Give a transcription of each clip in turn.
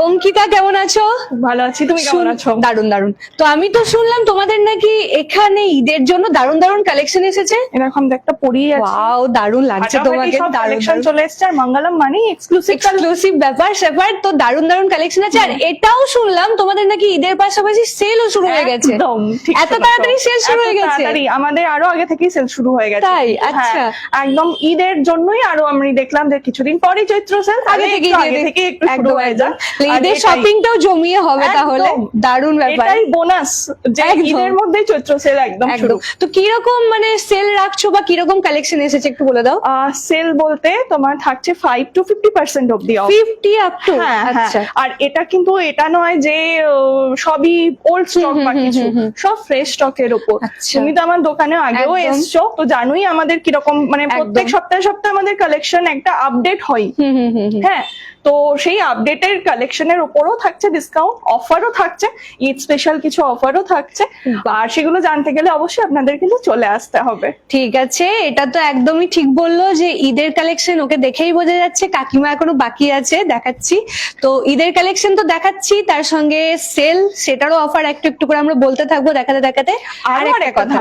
অঙ্কিতা কেমন আছো? ভালো আছি, তুমি কেমন আছো? দারুন দারুন। তো আমি তো শুনলাম তোমাদের নাকি এখানে ঈদের জন্য দারুন দারুন কালেকশন এসেছে। এরকম একটা পরিয়ে আছে, ওয়াও, দারুন লাগছে তোমাকে। সব কালেকশন চলে এসেছে, আর মঙ্গলম মানে এক্সক্লুসিভ ব্যাপার স্যাপার, তো দারুন দারুন কালেকশন আছে। আর এটাও শুনলাম তোমাদের নাকি ঈদের পাশাপাশি সেলও শুরু হয়ে গেছে। একদম ঠিক, এত তাড়াতাড়ি সেল শুরু হয়ে গেছে? আমাদের আরো আগে থেকেই সেল শুরু হয়ে গেছে। তাই? আচ্ছা, একদম ঈদের জন্যই আরো আমি দেখলাম যে কিছুদিন পরে চৈত্র সেল আগে থেকে একটু শুরু হয়ে যায়। ঈদের শপিংটাও জমিয়ে হবে তাহলে। দারুন ব্যাপার, এটাই বোনাস যে ঈদের মধ্যে চৈত্র সেল একদম শুরু। তো কিরকম মানে সেল রাখছো বা কিরকম কালেকশন এসেছে একটু বলে দাও। সেল বলতে তোমার থাকছে 5 to 50% অব্দি অফ। 50 up to? আচ্ছা। আর এটা কিন্তু এটা নয় যে সবই ওল্ড স্টক বা কিছু, সব ফ্রেশ স্টকের উপর। তুমি তো আমার দোকানে আগেও এসছো, তো জানোই আমাদের কিরকম মানে প্রত্যেক সপ্তাহে সপ্তাহে আমাদের কালেকশন একটা আপডেট হয়। হ্যাঁ, তো সেই আপডেটের কালেকশনের উপরও থাকছে ডিসকাউন্ট, অফারও থাকছে, ঈদ স্পেশাল কিছু অফারও থাকছে। আর সেগুলো জানতে গেলে অবশ্যই আপনাদের কিন্তু চলে আসতে হবে। ঠিক আছে, এটা তো একদমই ঠিক বললো যে ঈদের কালেকশন, ওকে দেখেই বোঝা যাচ্ছে কাকিমা এখনো বাকি আছে, দেখাচ্ছি। তো ঈদের কালেকশন তো দেখাচ্ছি, তার সঙ্গে সেল, সেটারও অফার একটু একটু করে আমরা বলতে থাকবো দেখাতে দেখাতে। আর একটা কথা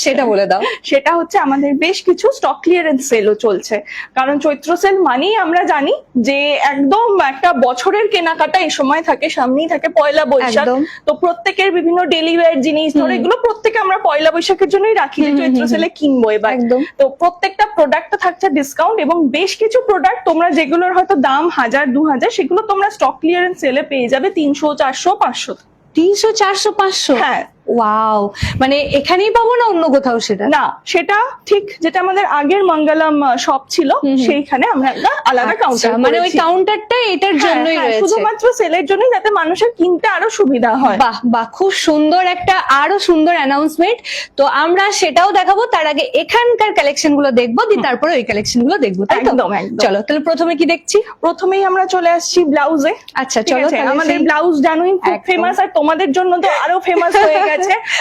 সেটা বলে দাও। সেটা হচ্ছে আমাদের বেশ কিছু স্টক ক্লিয়ারেন্স সেলও চলছে, কারণ চৈত্র সেল মানেই আমরা জানি যে একদম একটা বছরের কেনাকাটা এই সময় থাকে, সামনেই থাকে পয়লা বৈশাখ। তো প্রত্যেকের বিভিন্ন ডেলি ওয়্যার জিনিস ধরে এগুলো প্রত্যেকে আমরা পয়লা বৈশাখের জন্যই রাখি যে চৈত্র সেলে কিনবো এবার। তো প্রত্যেকটা প্রোডাক্টে থাকছে ডিসকাউন্ট, এবং বেশ কিছু প্রোডাক্ট তোমরা যেগুলোর হয়তো দাম 1000-2000, সেগুলো তোমরা স্টক ক্লিয়ারেন্স সেলে পেয়ে যাবে 300, 400, 500। 300, 400, 500? হ্যাঁ। ওয়াও, মানে এখানেই পাবো না অন্য কোথাও? সেটা না, সেটা ঠিক যেটা আমাদের আগের মঙ্গলম শপ ছিল সেইখানে আমরা একটা আলাদা কাউন্টার, মানে ওই কাউন্টারটা এটার জন্যই রয়েছে, শুধুমাত্র সেলের জন্যই, যাতে মানুষের কিনতে আরো সুবিধা হয়। বাহ বাহ, খুব সুন্দর একটা আরো সুন্দর অ্যানাউন্সমেন্ট। তো আমরা সেটাও দেখাবো, তার আগে এখানকার কালেকশন গুলো দেখবো, তারপরে ওই কালেকশন গুলো দেখবো। একদম। চলো তাহলে প্রথমে কি দেখছি? প্রথমেই আমরা চলে আসছি ব্লাউজে। আচ্ছা চলো, আমাদের ব্লাউজ জানোই খুব ফেমাস, আর তোমাদের জন্য তো আরো ফেমাস হয়ে গেছে।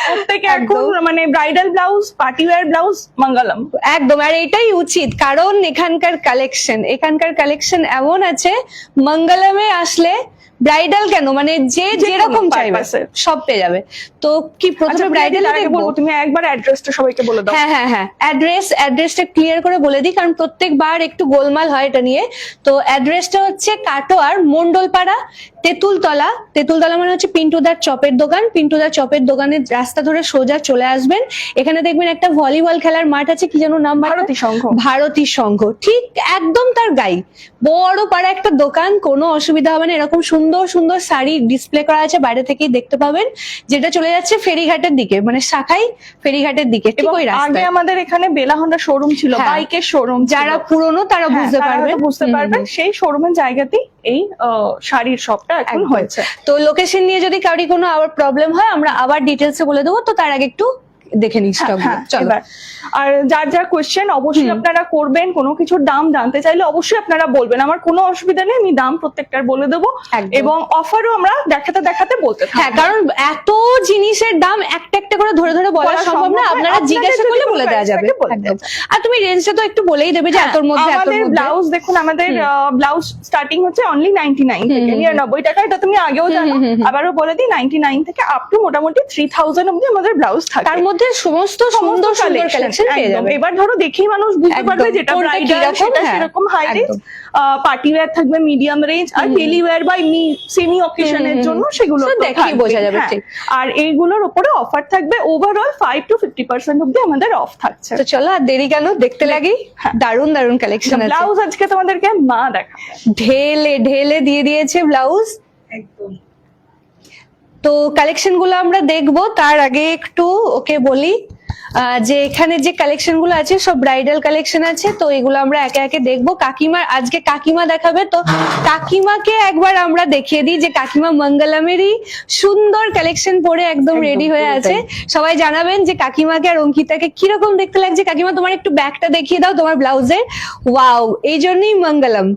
প্রত্যেকে এখন মানে bridal blouse, party wear blouse, Mangalam. একদম, আর এটাই উচিত, কারণ এখানকার কালেকশন এমন আছে, মঙ্গলমে আসলে ব্রাইডাল কেন, মানে যে যেরকম চাইবে সব পেয়ে যাবে। তো কি প্রথমে ব্রাইডাল বলবো? তুমি একবার অ্যাড্রেসটা সবাইকে বলে দাও। হ্যাঁ, অ্যাড্রেসটা ক্লিয়ার করে বলে দিই, কারণ প্রত্যেকবার একটু গোলমাল হয় এটা নিয়ে। তো অ্যাড্রেসটা হচ্ছে কাটোয়ার মন্ডলপাড়া, তেঁতুলতলা মানে হচ্ছে পিন্টুদার চপের দোকান। পিন্টুদার চপের দোকানের রাস্তা ধরে সোজা চলে আসবেন, এখানে দেখবেন একটা ভলিবল খেলার মাঠ আছে, কি যেন নাম? ভারতী সংঘ, ঠিক একদম তার গাই। বড় পাড়া একটা দোকান, কোনো অসুবিধা হবে না। এরকম সুন্দর সুন্দর শাড়ি ডিসপ্লে করা আছে, বাইরে থেকেই দেখতে পাবেন, যেটা চলে যাচ্ছে ফেরিঘাটের দিকে, মানে শাখাই ফেরিঘাটের দিকে, ঠিক ওই রাস্তায়। আগে আমাদের এখানে বেলা হোন্ডা শোরুম ছিল, বাইকের শোরুম। যারা পুরনো তারা বুঝতে পারবেন, সেই শোরুমের জায়গাতেই এই শাড়ির শপটা এখন হয়েছে। তো লোকেশন নিয়ে যদি কারোর কোনো আবার প্রবলেম হয়, আমরা আবার ডিটেলসে বলে দেবো। তো তার আগে একটু দেখে নিচ্ছি। আর যার যার কোয়েশ্চেন অবশ্যই আপনারা করবেন, কোনো কিছুর দাম জানতে চাইলে অবশ্যই আপনারা বলবেন, আমার কোনো অসুবিধা নেই, আমি দাম প্রত্যেকটার বলে দেবো, এবং অফারও আমরা দেখাতে বলতে থাকবো। হ্যাঁ, কারণ এত জিনিসের দাম একটা একটা করে ধরে ধরে বলা সম্ভব না, আপনারা জিজ্ঞাসা করলে বলে দেওয়া যাবে। আর তুমি রেঞ্জটা তো একটু বলেই দেবে যে এতর মধ্যে। আমাদের ব্লাউজ দেখুন, আমাদের ব্লাউজ স্টার্টিং হচ্ছে অনলি 99 থেকে, 99 টাকা। এটা তুমি আগেও জানো, আবারও বলে দিই, 99 থেকে আপ টু মোটামুটি 3000 অব্দি আমাদের ব্লাউজ থাকে। তার মধ্যে সমস্ত সুন্দর কালেকশন পেয়ে যাবে। এবার ধরো দেখেই মানুষ বুঝতে পারবে যেটা ব্রাইডাল, সেটা সেরকম হাই রেঞ্জ, পার্টি ওয়্যার থাকবে মিডিয়াম রেঞ্জ, আর ডেলি ওয়্যার বা সেমি অকেশনের জন্য সেগুলো দেখেই বোঝা যাবে। আর এইগুলোর উপরে অফার থাকবে ওভারঅল 5 to 50% অব্দি আমাদের অফ থাকছে। তো চলো আর দেরি কেন, দেখতে লাগি। দারুন দারুন কালেকশন আছে। ব্লাউজ আজকে তোমাদেরকে মা দেখাবে, ঢেলে ঢেলে দিয়ে দিয়েছে ব্লাউজ। একদম। তো কালেকশন গুলো আমরা দেখবো, তার আগে একটু ওকে বলি যে এখানে যে কালেকশন গুলো আছে সব ব্রাইডাল কালেকশন আছে। তো এগুলো আমরা একে একে দেখবো। আজকে কাকিমা দেখাবে, তো কাকিমাকে একবার আমরা দেখিয়ে দিই যে কাকিমা মঙ্গলমেরই সুন্দর কালেকশন পরে একদম রেডি হয়ে আছে। সবাই জানাবেন যে কাকিমাকে আর অঙ্কিতাকে কিরকম দেখতে লাগছে। কাকিমা, তোমার একটু ব্যাকটা দেখিয়ে দাও তোমার ব্লাউজের। ওয়াও, এই জন্যই মঙ্গলম।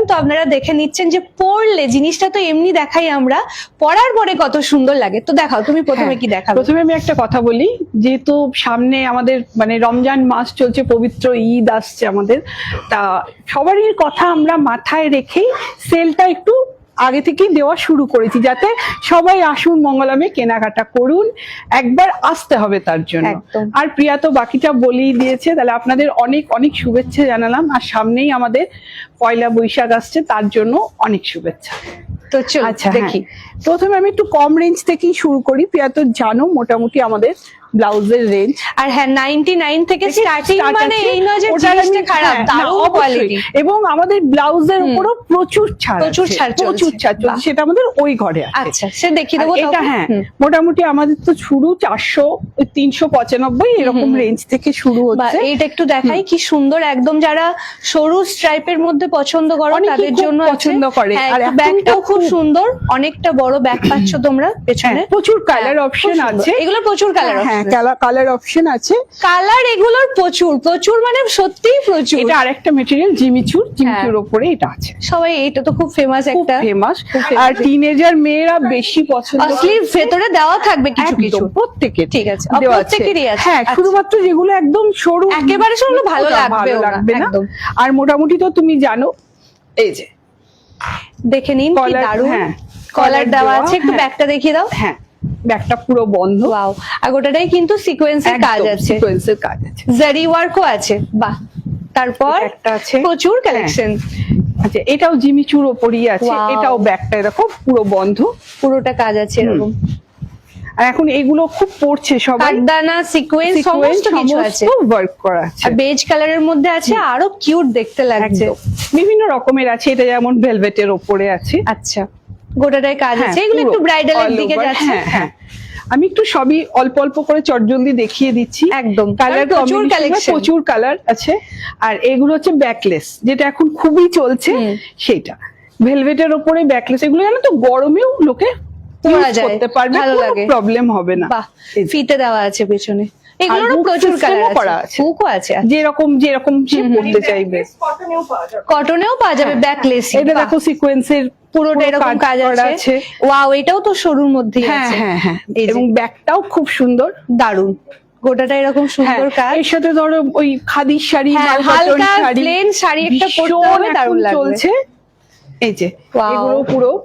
তো আপনারা দেখে নিচ্ছেন যে পরলে জিনিসটা তো এমনি দেখাই আমরা, পরার পরে কত সুন্দর লাগে। তো দেখাও তুমি প্রথমে কি দেখাবে? প্রথমে আমি একটা কথা বলি, যেহেতু সামনে আমাদের মানে রমজান মাস চলছে, পবিত্র ঈদ আসছে আমাদের, তা সবারই কথা আমরা মাথায় রেখেই সেলটা একটু আগে থেকেই দেওয়া শুরু করেছি, যাতে সবাই আসুন মঙ্গলমে কেনাকাটা করুন, একবার আসতে হবে তার জন্য। একদম। আর প্রিয়া তো বাকিটা বলেই দিয়েছে, তাহলে আপনাদের অনেক অনেক শুভেচ্ছা জানালাম। আর সামনেই আমাদের পয়লা বৈশাখ আসছে, তার জন্য অনেক শুভেচ্ছা। তো চল আচ্ছা দেখি। হ্যাঁ। প্রথমে আমি একটু কম রেঞ্জ থেকেই শুরু করি। প্রিয়া তো জানো মোটামুটি আমাদের ব্লাউজের রেঞ্জ আর হ্যাঁ 99 থেকে স্টার্টিং, start মানে আছে। এই নয় যে ওটার জিনিসটা আমি- খারাপ, হ্যাঁ, না, দারুণ অবশ্যই। কোয়ালিটি। এবং আমাদের ব্লাউজের উপরও প্রচুর ছাড় প্রচুর আছে, ছাড় চলছে। প্রচুর ছাড় চলছে, বাহ। সেটা আমাদের ওই ঘরে আছে। আচ্ছা, সে দেখিয়ে আর দেবো এটা তখন। হ্যাঁ হুম। মোটামুটি আমাদের তো শুরু 400 395 এরকম রেঞ্জ থেকে শুরু বা হচ্ছে। এইটা একটু দেখাই কি সুন্দর, একদম যারা সরু স্ট্রাইপের মধ্যে পছন্দ করো অনেকেই তাদের খুব জন্য পছন্দ করে। আর আর এখন ব্যাগটাও তো খুব খুব- সুন্দর, অনেকটা বড় ব্যাগ পাচ্ছ তোমরা পেছনে। হ্যাঁ, প্রচুর কালার হ্যাঁ, অপশন খুব সুন্দর। আছে। এগুলো প্রচুর কালার হ্যাঁ অপশন, কালার অপশন আছে। কালার এগুলোর প্রচুর প্রচুর, মানে সত্যিই প্রচুর। এটা আরেকটা মেটেরিয়াল জিমিচুর ওপরে এটা আছে, সবাই, এটা তো খুব ফেমাস খুব একটা। ফেমাস। খুব famous। আর টিনেজার মেয়েরা বেশি পছন্দ করে। স্লিভ ভেতরে দেওয়া থাকবে কিছু কিছু। একদম, প্রত্যেকের ঠিক আছে, দেওয়া প্রত্যেকেরই আছে। হ্যাঁ, আচ্ছা। শুধুমাত্র যেগুলো একদম সরু, একেবারে সরু ভালো ওটা লাগবেও না, লাগবে না। একদম। আর মোটামুটি তো তুমি জানো এই যে দেখে নিন কি কলার, দারুণ হ্যাঁ, কলার দেওয়া আছে। একটু হ্যাঁ। ব্যাগটা দেখিয়ে দাও। হ্যাঁ, ব্যাগটা পুরো বন্ধ। ওয়াও, আর গোটাটাই কিন্তু সিকোয়েন্সের কাজ আছে, সিকোয়েন্সের কাজ আছে। জারি ওয়ার্কও আছে। বাহ। তারপর এটা একটা আছে। প্রচুর কালেকশন। আচ্ছা, এটাও জিমিচুর ওপরই আছে। Wow. এটাও ব্যাগটা দেখো পুরো বন্ধ। পুরোটা কাজ আছে এরকম, আর এখন এগুলো খুব পড়ছে সবাই, কাঠদানা সিকোয়েন্স সমস্ত কিছু আছে। ওয়ার্ক করা আছে। আর বেজ কালারের মধ্যে আছে, আরো কিউট দেখতে লাগছে। একদম। বিভিন্ন রকমের আছে, এটা যেমন ভেলভেটের ওপরে আছে। আচ্ছা, গোটাটাই কাজ হ্যাঁ, আছে। এগুলো পুরো একটু ব্রাইডালের all দিকে over। যাচ্ছে। হ্যাঁ, হ্যাঁ। আমি একটু সবই অল্প অল্প করে চটজলদি দেখিয়ে দিচ্ছি। একদম, কালার কারণ প্রচুর কালেকশন। প্রচুর কালার আছে। আর এগুলো হচ্ছে ব্যাকলেস, যেটা এখন খুবই চলছে সেটা। ভেলভেটের ওপরে ব্যাকলেস, এগুলো জানো তো গরমেও লোকে পরা use যায়, করতে পারবে, ভালো কোনো লাগে। প্রবলেম হবে না। বাহ, এই যে। ফিতে দেওয়া আছে পেছনে। এগুলোরও hook প্রচুর system কালার ও করা আছে, আছে। হুকও আছে। যেরকম সে পড়তে চাইবে। কটনেও পাওয়া যাবে। কটনেও পাওয়া যাবে ব্যাকলেস। এটা দেখো সিকোয়েন্সের পুরোটা এরকম কাজ করা আছে। ওয়াও, এটাও তো সরুর মধ্যেই হ্যাঁ আছে। হ্যাঁ হ্যাঁ, এই যে। এবং ব্যাগটাও খুব সুন্দর, দারুন, গোটাটা এরকম সুন্দর হ্যাঁ, কাজ। এর সাথে ধরো ওই খাদির শাড়ি, হ্যাঁ, মাল হালকা কটন শাড়ি, প্লেন শাড়ি একটা পরতে ভীষণ হবে, দারুণ এখন লাগবে। চলছে। এই যে Wow. এগুলো পুরো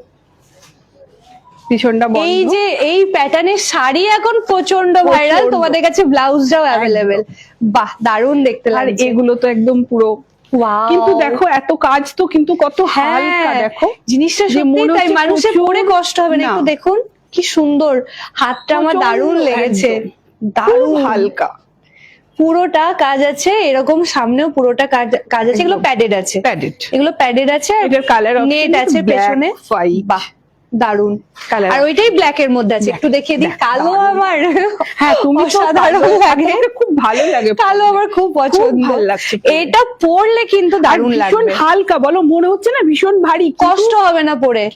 পিছনটা বন্ধ। এই যে এই প্যাটার্নের শাড়ি এখন প্রচন্ড ভাইরাল, প্রচণ্ড। তোমাদের কাছে ব্লাউজটাও অ্যাভেলেবেল। বাহ, দারুণ দেখতে আর লাগছে। এগুলো তো একদম পুরো, Wow. কিন্তু দেখো এত কাজ তো কিন্তু কত হালকা, হ্যাঁ, দেখো জিনিসটা যে সত্যি মনে তাই, হচ্ছে মানুষের প্রচুর- পরে কষ্ট হবে না। না। একটু দেখুন কি সুন্দর, হাতটা আমার প্রচণ্ড, দারুণ লেগেছে। একদম। খুব দারুণ হালকা পুরোটা কাজ আছে, এরকম সামনেও পুরোটা কাজ আছে। এগুলো একদম। প্যাডেড আছে, প্যাডেড। এগুলো প্যাডেড আছে। আর এটার কালার নেট আছে পেছনে। বাহ, দারুন। Colour আর ওইটাই ব্ল্যাক এর মধ্যে আছে। Black, একটু দেখিয়ে দিই। black, কালো দারুণ। আমার হ্যাঁ, তুমি তো অসাধারণ কালো, লাগে, আমাকে খুব ভালো লাগে। কালো আমার খুব পছন্দ। ভালো লাগছে পরে। এটা পরলে কিন্তু আর দারুণ ভীষণ লাগবে, হালকা, বলো মনে হচ্ছে না ভীষণ ভারী, কষ্ট হবে না পরে।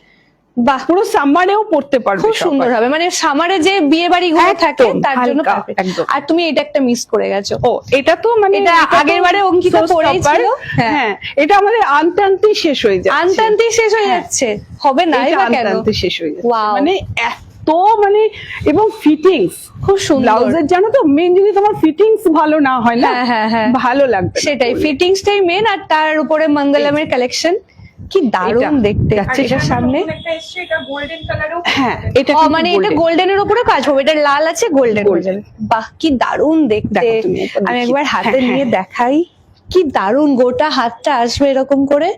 বাহ, পুরো সামারেও পড়তে পারবে খুব সুন্দর সবাই। হবে, মানে সামারে যে বিয়ে বাড়ি গুলো একদম, থাকে তার জন্য হালকা, perfect। একদম। আর তুমি এটা একটা মিস করে গেছো। ও, এটা তো মানে এটা তো আগের বারে অঙ্কিতা showstopper। পরেই ছিল। হ্যাঁ। হ্যাঁ, এটা আমাদের আনতে আনতেই শেষ হয়ে যাচ্ছে। আনতে আনতেই শেষ হয়ে হ্যাঁ। যাচ্ছে, হবে না এটা বা আনতে কেন? আনতে শেষ হয়ে যাচ্ছে। Wow. মানে এত মানে, এবং ফিটিংস খুব সুন্দর। ব্লাউজের, জানো তো মেন যদি তোমার ফিটিংস ভালো না হয় না, হ্যাঁ, হ্যাঁ, হ্যাঁ। ভালো লাগবে না সেটাই, পরলে। ফিটিংসটাই মেন। আর তার উপরে মঙ্গলমের কালেকশন কি দারুণ এটা দেখতে। যাচ্ছে এটার সামনে একটা এসছে, এটা গোল্ডেন কালারেও। হ্যাঁ, এটা ও, কিন্তু মানে এটা golden। গোল্ডেনের উপরে কাজ হবে, এটা লাল আছে, গোল্ডেন হয়ে Golden। যাবে। বাহ, কি দারুণ দেখতে। দেখো তুমি একবার আমি দেখিয়ে একবার দাও। হাতে হ্যাঁ, নিয়ে হ্যাঁ। দেখাই, কি দারুণ গোটা হাতটা আসবে এরকম করে,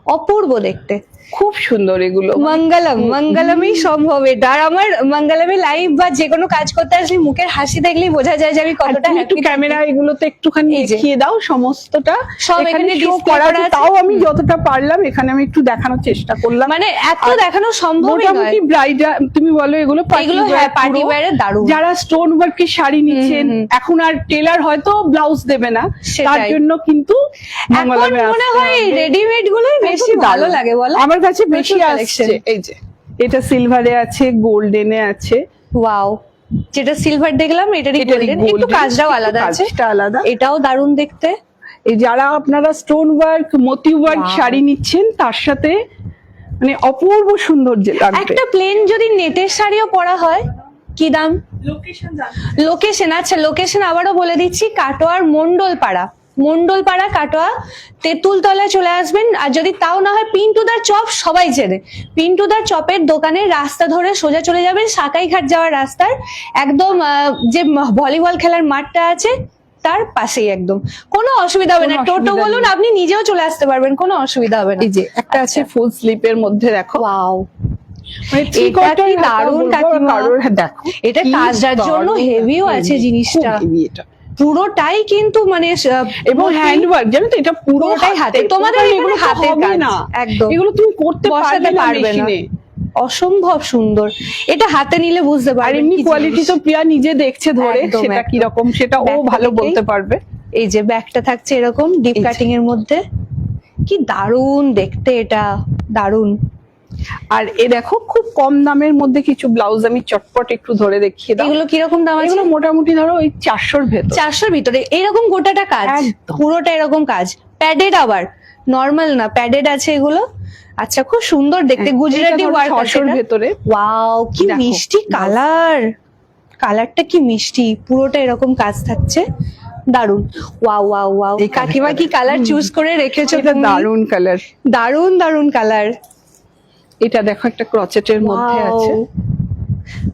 অপূর্ব দেখতে। খুব সুন্দর এগুলো। মঙ্গলমই সম্ভব এটা। আর আমার মঙ্গলমে লাইভ বা যে কোনো কাজ করতে আসলে মুখের হাসি দেখলেই বোঝা যায় যে আমি আর কতটা তুমি একটু হ্যাপি। ক্যামেরা এগুলোতে একটুখানি এই যে। দেখিয়ে দাও সমস্তটা। সব এখানে show display করা করা আছে, আছে। তাও আমি যতটা পারলাম এখানে আমি একটু দেখানোর চেষ্টা করলাম। মানে এত আর দেখানো সম্ভবই নয়। মোটামুটি ব্রাইডাল, তুমি বলো এগুলো এগুলো হ্যাঁ পার্টি ওয়্যারের দারুণ। যারা স্টোন ওয়ার্কের শাড়ি নিচ্ছেন, এখন আর টেলার হয়তো ব্লাউজ দেবে না, সেটাই। তার জন্য কিন্তু এখন মঙ্গলমে মনে আসতে হয় হবে। রেডিমেড গুলোই বেশি একদম ভালো দারুণ। লাগে বলো। আমার কাছে বেশি প্রচুর আসছে। collection। এই যে এটা সিলভারে আছে, গোল্ডেনে আছে। ওয়াও, যেটা সিলভার দেখলাম এটারই এটারই গোল্ডেন, একটু golden, কাজটাও আলাদা একটু আছে। কাজটা আলাদা। এটাও দারুণ দেখতে। এই যারা আপনারা স্টোন ওয়ার্ক, মোতি ওয়ার্ক Wow. শাড়ি নিচ্ছেন, তার সাথে মানে অপূর্ব সুন্দর যে লাগবে। একটা প্লেন যদি নেটের শাড়িও পরা হয়, কি দাম? লোকেশন লোকেশন, আচ্ছা লোকেশন আবারও বলে দিচ্ছি, কাটোয়ার মন্ডলপাড়া, মন্ডলপাড়া কাটোয়া তেঁতুলতলায় চলে আসবেন। আর যদি তাও না হয় পিন্টুদার চপ সবাই চেনে, পিন্টুদার চপের দোকানের রাস্তা ধরে সোজা চলে যাবেন সাকাইঘাট যাওয়ার রাস্তার একদম যে ভলিবল খেলার মাঠটা আছে তার পাশেই, একদম কোনো অসুবিধা হবে না। কোনো টোটো অসুবিধা বলুন, নেই। আপনি নিজেও চলে আসতে পারবেন, কোনো অসুবিধা হবে না। এই যে একটা আছে ফুল স্লিপের মধ্যে, দেখো ওয়াও, মানে three এটা quarter কি হাতা দারুণ বলবো, কাকিমা। কারোর দেখো এটা কি কাজটার জন্য দারুণ হেভিও heavy, আছে জিনিসটা, খুব heavy এটা। পুরোটাই কিন্তু মানে এবং হ্যান্ডওয়ার্ক, জানো তো, এটা পুরোটাই হাতে, তোমাদের এগুলো হাতের কাজ না, একদম, এগুলো তুমি করতে বসাতে পারবে না, মেশিনে। অসম্ভব সুন্দর। এটা হাতে নিলে বুঝতে আর পারবেন এমনি কি কোয়ালিটি জিনিস। তো প্রিয়া নিজে দেখছে ধরে, একদম, সেটা একদম। কি রকম সেটা ও ব্যাগটা ভালো দেখেই- বলতে পারবে। এই যে ব্যাগটা থাকছে এরকম ডিপ এই যে। কাটিং এর মধ্যে, কি দারুণ দেখতে, এটা দারুণ। আর এ দেখো খুব কম দামের মধ্যে কিছু ব্লাউজ আমি চটপট একটু ধরে দেখিয়ে দাও। এগুলো কিরকম দাম আছে? এগুলো মোটামুটি ধরো ওই 400-র ভেতর। 400-র ভিতরে এরকম গোটাটা কাজ, একদম। পুরোটা এরকম কাজ, প্যাডেড, আবার নর্মাল না, প্যাডেড আছে এগুলো। আচ্ছা, খুব সুন্দর দেখতে, হ্যাঁ, গুজরাটি এটা ধরো ওয়ার্ক 600-র ভেতরে। ওয়াও, কি দেখো, মিষ্টি কালার, কালারটা কি মিষ্টি, পুরোটা এরকম কাজ থাকছে, দারুন। ওয়াও ওয়াও ওয়াও, এই কাকিমা কি কালার চুজ করে রেখেছো এটা তুমি? দারুন কালার, দারুন দারুন কালার। এটা দেখো একটা ক্রচেটের মধ্যে আছে,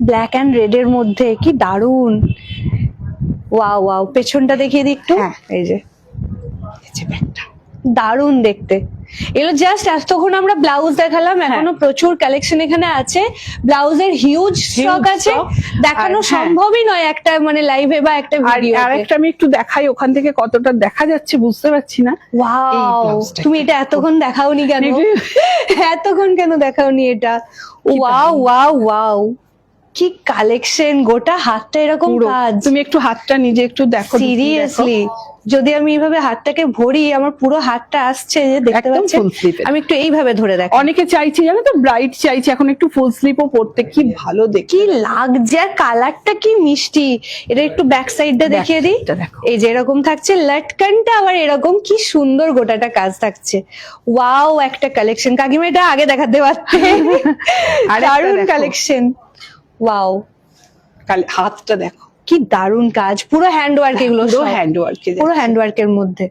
ব্ল্যাক এন্ড রেড এর মধ্যে, কি দারুন। ওয়াও ওয়াও, পেছনটা দেখিয়ে দিই একটু। হ্যাঁ। এই যে ব্যাগটা দারুন দেখতে। এগুলো জাস্ট এতক্ষণ আমরা ব্লাউজ দেখালাম, এখনো প্রচুর কালেকশন এখানে আছে, ব্লাউজের হিউজ স্টক আছে, stock। দেখানো আর হ্যাঁ। সম্ভবই নয় একটা মানে লাইভে বা একটা আর ভিডিও। আরেকটা আমি একটু দেখাই, ওখান থেকে কতটা দেখা যাচ্ছে বুঝতে পারছি না। এই ওয়াও, ব্লাউজটা তুমি এটা এতক্ষণ দেখাওনি কেন? এটা- এতক্ষণ কেন দেখাওনি এটা? ওয়াও ওয়াও ওয়াও, কি কালেকশন, গোটা হাতটা এরকম পুরো কাজ। তুমি একটু হাতটা নিজে একটু দেখো, সিরিয়াসলি, যদি আমি এইভাবে হাতটাকে ভরি, আমার পুরো হাতটা আসছে, যে দেখতে একদম পাচ্ছেন। full sleeve-এর। আমি একটু এইভাবে ধরে দেখ, অনেকে চাইছে জানো তো, ব্রাইট চাইছে এখন একটু ফুল স্লিপও পরতে, কি ভালো দেখি। কি লাগছে, আর কালারটা কি মিষ্টি। এটা একটু ব্যাক সাইডটা Back দেখিয়ে দিই। side-টা দেখো। এই যে এরকম থাকছে লটকানটা, আবার এরকম কি সুন্দর গোটাটা কাজ থাকছে। ওয়াও, একটা কালেকশন, কাকিমা এটা আগে দেখাতে পারতে। আরেকটা দারুণ দেখো। কালেকশন, ওয়াও, হাতটা দেখো, কি দারুণ কাজ, পুরো হ্যান্ড ওয়ার্ক, এগুলো পুরো সব। হ্যান্ড ওয়ার্ক, পুরো হ্যান্ড ওয়ার্কের মধ্যে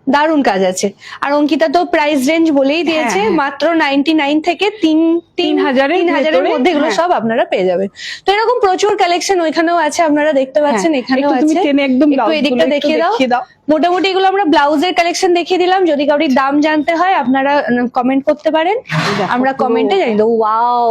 দারুণ কাজ আছে। আর অঙ্কিতা তো প্রাইস রেঞ্জ বলেই দিয়েছে, হ্যাঁ, হ্যাঁ। মাত্র 99 থেকে 3000-এর 3000-এর ভেতরে, মধ্যে এগুলো হ্যাঁ। সব আপনারা পেয়ে যাবেন। তো এরকম প্রচুর কালেকশন ওইখানেও আছে, আপনারা দেখতে পাচ্ছেন, হ্যাঁ, এখানেও একটু তুমি আছে। টেনে একদম একটু ব্লাউজগুলো এদিকটা একটু দেখিয়ে দাও। দেখিয়ে দাও। মোটামুটি এগুলো আমরা ব্লাউজের কালেকশন দেখিয়ে দিলাম, যদি কারোর দাম জানতে হয় আপনারা কমেন্ট করতে পারেন, দেখো, আমরা পুরো- কমেন্টে জানিয়ে দেবো। ওয়াও,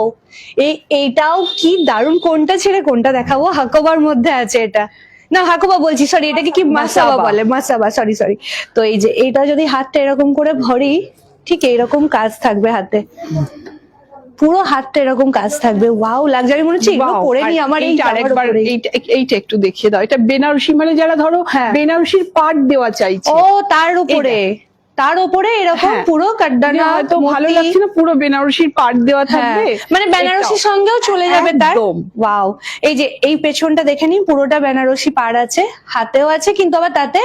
এইটাও কি দারুণ, কোনটা ছেড়ে কোনটা দেখাবো, হাকোবার মধ্যে আছে এটা, না হাকুবা বলছি, সরি, এটাকে কি মাসাবা মাসাবা। বলে, মাসাবা, সরি সরি। তো এই যে এটা যদি হাতটা এরকম করে ভরি, ঠিক এইরকম কাজ থাকবে হাতে, পুরো হাতটা এরকম কাজ থাকবে। ওয়াও, লাক্সারি মনে হচ্ছে, এগুলো Wow, পরে নি আর আমার এই এইটা আরেকবার, এইটা একটু দেখিয়ে দাও। এটা বেনারসি, মানে যারা ধরো হ্যাঁ। বেনারসির পাট দেওয়া চাইছে, ও তার উপরে, তার উপরে এরকম হ্যাঁ। পুরো কাটদানা, হয়তো ভালো মতি। লাগছে না, পুরো বেনারসির পাট দেওয়া থাকবে, হ্যাঁ, মানে বেনারসির এটাও। সঙ্গেও চলে যাবে তার। একদম। ওয়াও, এই যে এই পেছনটা দেখে নিন, পুরোটা বেনারসি পাড় আছে, হাতেও আছে, কিন্তু আবার তাতে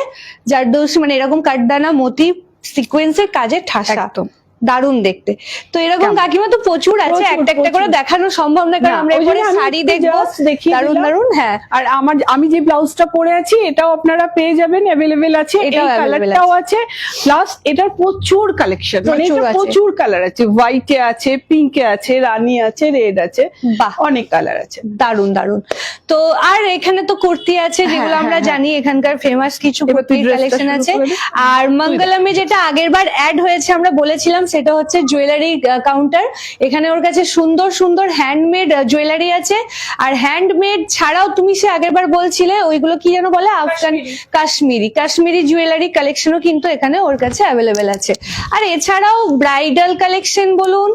জারদৌসি মানে এরকম কাটদানা মতি সিকোয়েন্সের কাজে ঠাসা, একদম। দারুণ দেখতে। তো এরকম কেমন? কাকিমা তো প্রচুর আছে, প্রচুর, একটা একটা করে প্রচুর। দেখানো সম্ভব না, কারণ না, আমরা ওই এরপরে জন্য আমি শাড়ি একটু দেখবো, just দেখিয়ে দারুণ দিলাম। দারুণ। হ্যাঁ, আর আমি যে ব্লাউজটা পরে আছি, এটাও আপনারা পেয়ে যাবেন, অ্যাভেলেবেল আছে, এই এটাও available কালারটাও আছে, প্লাস এটার প্রচুর কালেকশন, মানে প্রচুর এটা আছে। প্রচুর কালার আছে, হোয়াইটে আছে, পিঙ্কে আছে, রানী আছে, রেড আছে, বাহ, অনেক কালার আছে। দারুণ দারুণ। তো আর এখানে তো কুর্তি আছে, যেগুলো হ্যাঁ, আমরা হ্যাঁ, জানি এখানকার ফেমাস কিছু এবার তুই কুর্তির dressটা কালেকশন শুরু আছে। করে দে। আর মঙ্গলমে যেটা আগের বার অ্যাড হয়েছে আমরা বলেছিলাম, সেটা হচ্ছে জুয়েলারি কাউন্টার। এখানে ওর কাছে সুন্দর সুন্দর হ্যান্ডমেড জুয়েলারি আছে, আর হ্যান্ডমেড ছাড়াও তুমি সে আগের বার বলছিলে ওইগুলো কি যেন বলে, আফগান কাশ্মীরি জুয়েলারি কালেকশনও কিন্তু এখানে ওর কাছে অ্যাভেলেবেল আছে। আর এছাড়াও ব্রাইডাল কালেকশন বলুন,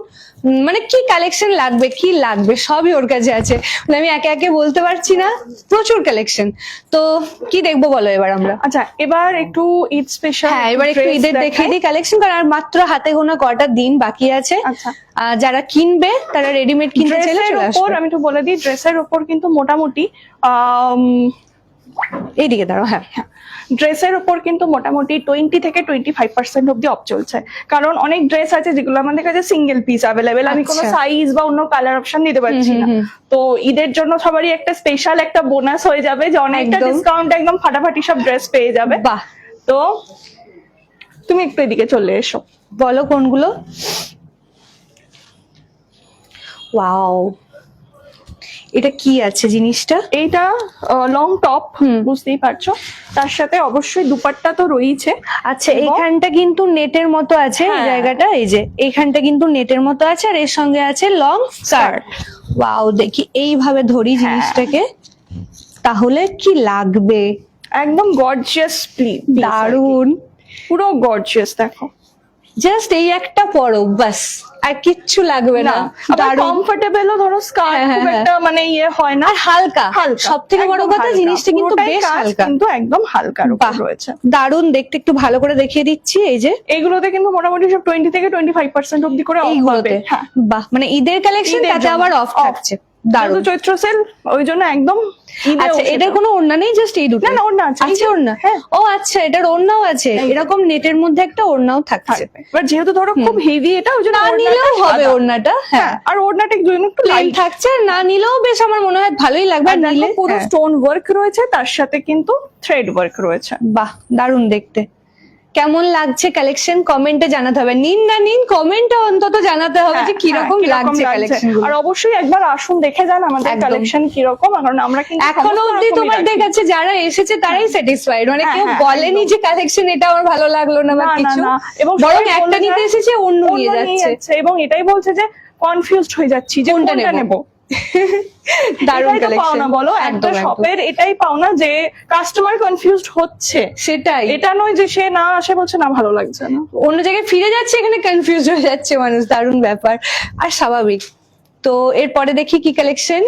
মানে কি কালেকশন লাগবে কি লাগবে সবই ওর কাছে আছে, মানে আমি একে একে বলতে পারছি না, প্রচুর কালেকশন। তো কি দেখবো বলো এবার আমরা? আচ্ছা, এবার একটু ঈদ স্পেশাল, হ্যাঁ, এবার একটু ঈদের দেখিয়ে দিই কালেকশন, কারণ আর মাত্র হাতে গোনা কটা দিন বাকি আছে। আচ্ছা, যারা কিনবে তারা রেডিমেড কিনতে চাইলে ড্রেসের চলে উপর আসবে। আমি একটু বলে দিই, ড্রেসের উপর কিন্তু মোটামুটি এইদিকে দাঁড়াও, হ্যাঁ ড্রেসের উপর কিন্তু মোটামুটি 20 থেকে 25% অব্দি অফ চলছে, কারণ অনেক ড্রেস আছে যেগুলো আমাদের কাছে সিঙ্গেল পিস অ্যাভেলেবেল, আমি কোনো আচ্ছা। সাইজ বা অন্য কালার অপশন দিতে পারছি না। তো ঈদের জন্য সবারই একটা স্পেশাল একটা বোনাস হয়ে যাবে যে অনেকটা একদম। ডিসকাউন্ট, একদম ফাটাফাটি সব ড্রেস পেয়ে যাবে। বাহ, তো তুমি একটু এদিকে চলে এসো। বলো কোনগুলো। ওয়াও, এটা কি আছে জিনিসটা? এইটা লং টপ, বুঝতেই পারছো, তার সাথে অবশ্যই দুপাট্টা তো রয়েছে। আচ্ছা, এবং- এইখানটা কিন্তু নেটের মতো আছে, এই হ্যাঁ। জায়গাটা, এই যে এইখানটা কিন্তু নেটের মতো আছে, আর এর সঙ্গে আছে লং স্কার্ট। ওয়াও, দেখি এইভাবে ধরি জিনিসটাকে, তাহলে কি লাগবে। একদম গর্জিয়াস প্লিজ, দারুন, পুরো গর্জিয়াস। দেখো জাস্ট এই একটা পরো, বাস আর কিচ্ছু লাগবে না। দারুন, কমফোর্টেবলও, ধরো স্কার্ট হ্যাঁ, খুব হ্যাঁ, একটা মানে ইয়ে হয় না, আর হালকা, হালকা। সব থেকে বড় একদম কথা হালকা। জিনিসটা কিন্তু পুরোটাই বেশ কাজ হালকা, কিন্তু একদম হালকার উপর বাহ, রয়েছে। দারুন দেখতে। একটু ভালো করে দেখিয়ে দিচ্ছি, এই যে এইগুলোতে কিন্তু মোটামুটি সব 20 থেকে 25% অব্দি করে অফ হবে। এইগুলোতে, হ্যাঁ, বাহ, মানে ঈদের কালেকশন, ঈদের তাতে জন্য আবার অফ off। থাকছে, দারুন। যেহেতু চৈত্র সেল, ওই জন্য একদম ঈদে আচ্ছা, উঠে এটার যাবে। কোনো ওড়না নেই, জাস্ট এই দুটো? না, না, ওড়না আছে। আছে ওড়না? হ্যাঁ। ও আচ্ছা, এটার ওড়নাও আছে, এই যে। এরকম নেটের মধ্যে একটা ওড়নাও থাকছে। থাকবে। এবার যেহেতু ধরো খুব হেভি এটা, ওই জন্য না ওড়নাটা নিলেও হবে সাদা। ওড়নাটা, হ্যাঁ, হ্যাঁ, আর ওড়নাটা একটু একটু প্লেন লাইট থাকছে, আর না নিলেও বেশ আমার মনে হয় ভালোই লাগবে। আর নিলে পুরো হ্যাঁ। স্টোন ওয়ার্ক রয়েছে, তার সাথে কিন্তু থ্রেড ওয়ার্ক রয়েছে। বাহ, দারুন দেখতে। কেমন লাগছে কালেকশন কমেন্টে জানাতে হবে, নিন না নিন কমেন্টে অন্তত জানাতে হবে যে কিরকম লাগছে কালেকশন। আর অবশ্যই একবার আসুন, দেখে যান আমাদের একদম। কালেকশন কিরকম, কারণ আমরা কিন্তু এখনো সমস্ত অব্দি রকমই তোমাদের রাখি। কাছে যারা এসেছে তারাই স্যাটিসফাইড, মানে হ্যাঁ, কেউ হ্যাঁ, বলেনি যে কালেকশন এটা আমার ভালো লাগলো না বা না, না, কিছু, না। এবং বরং সবাই একটা বলে নিতে যায়, এসেছে অন্য নিয়ে অন্য নিয়ে যাচ্ছে। এবং এটাই বলছে যে কনফিউজড হয়ে যাচ্ছি যে কোনটা কোনটা নেব? নেব। দারুণ এটাই তো কালেকশন, পাওনা বলো, একটা শপের এটাই পাওনা যে কাস্টমার কনফিউজড হচ্ছে। সেটাই, এটা নয় যে সে না আসে বলছে না ভালো লাগছে না। অন্য জায়গায় ফিরে যাচ্ছে, এখানে কনফিউজ হয়ে যাচ্ছে মানুষ, দারুণ ব্যাপার আর স্বাভাবিক। তো এরপরে দেখি কি কালেকশন।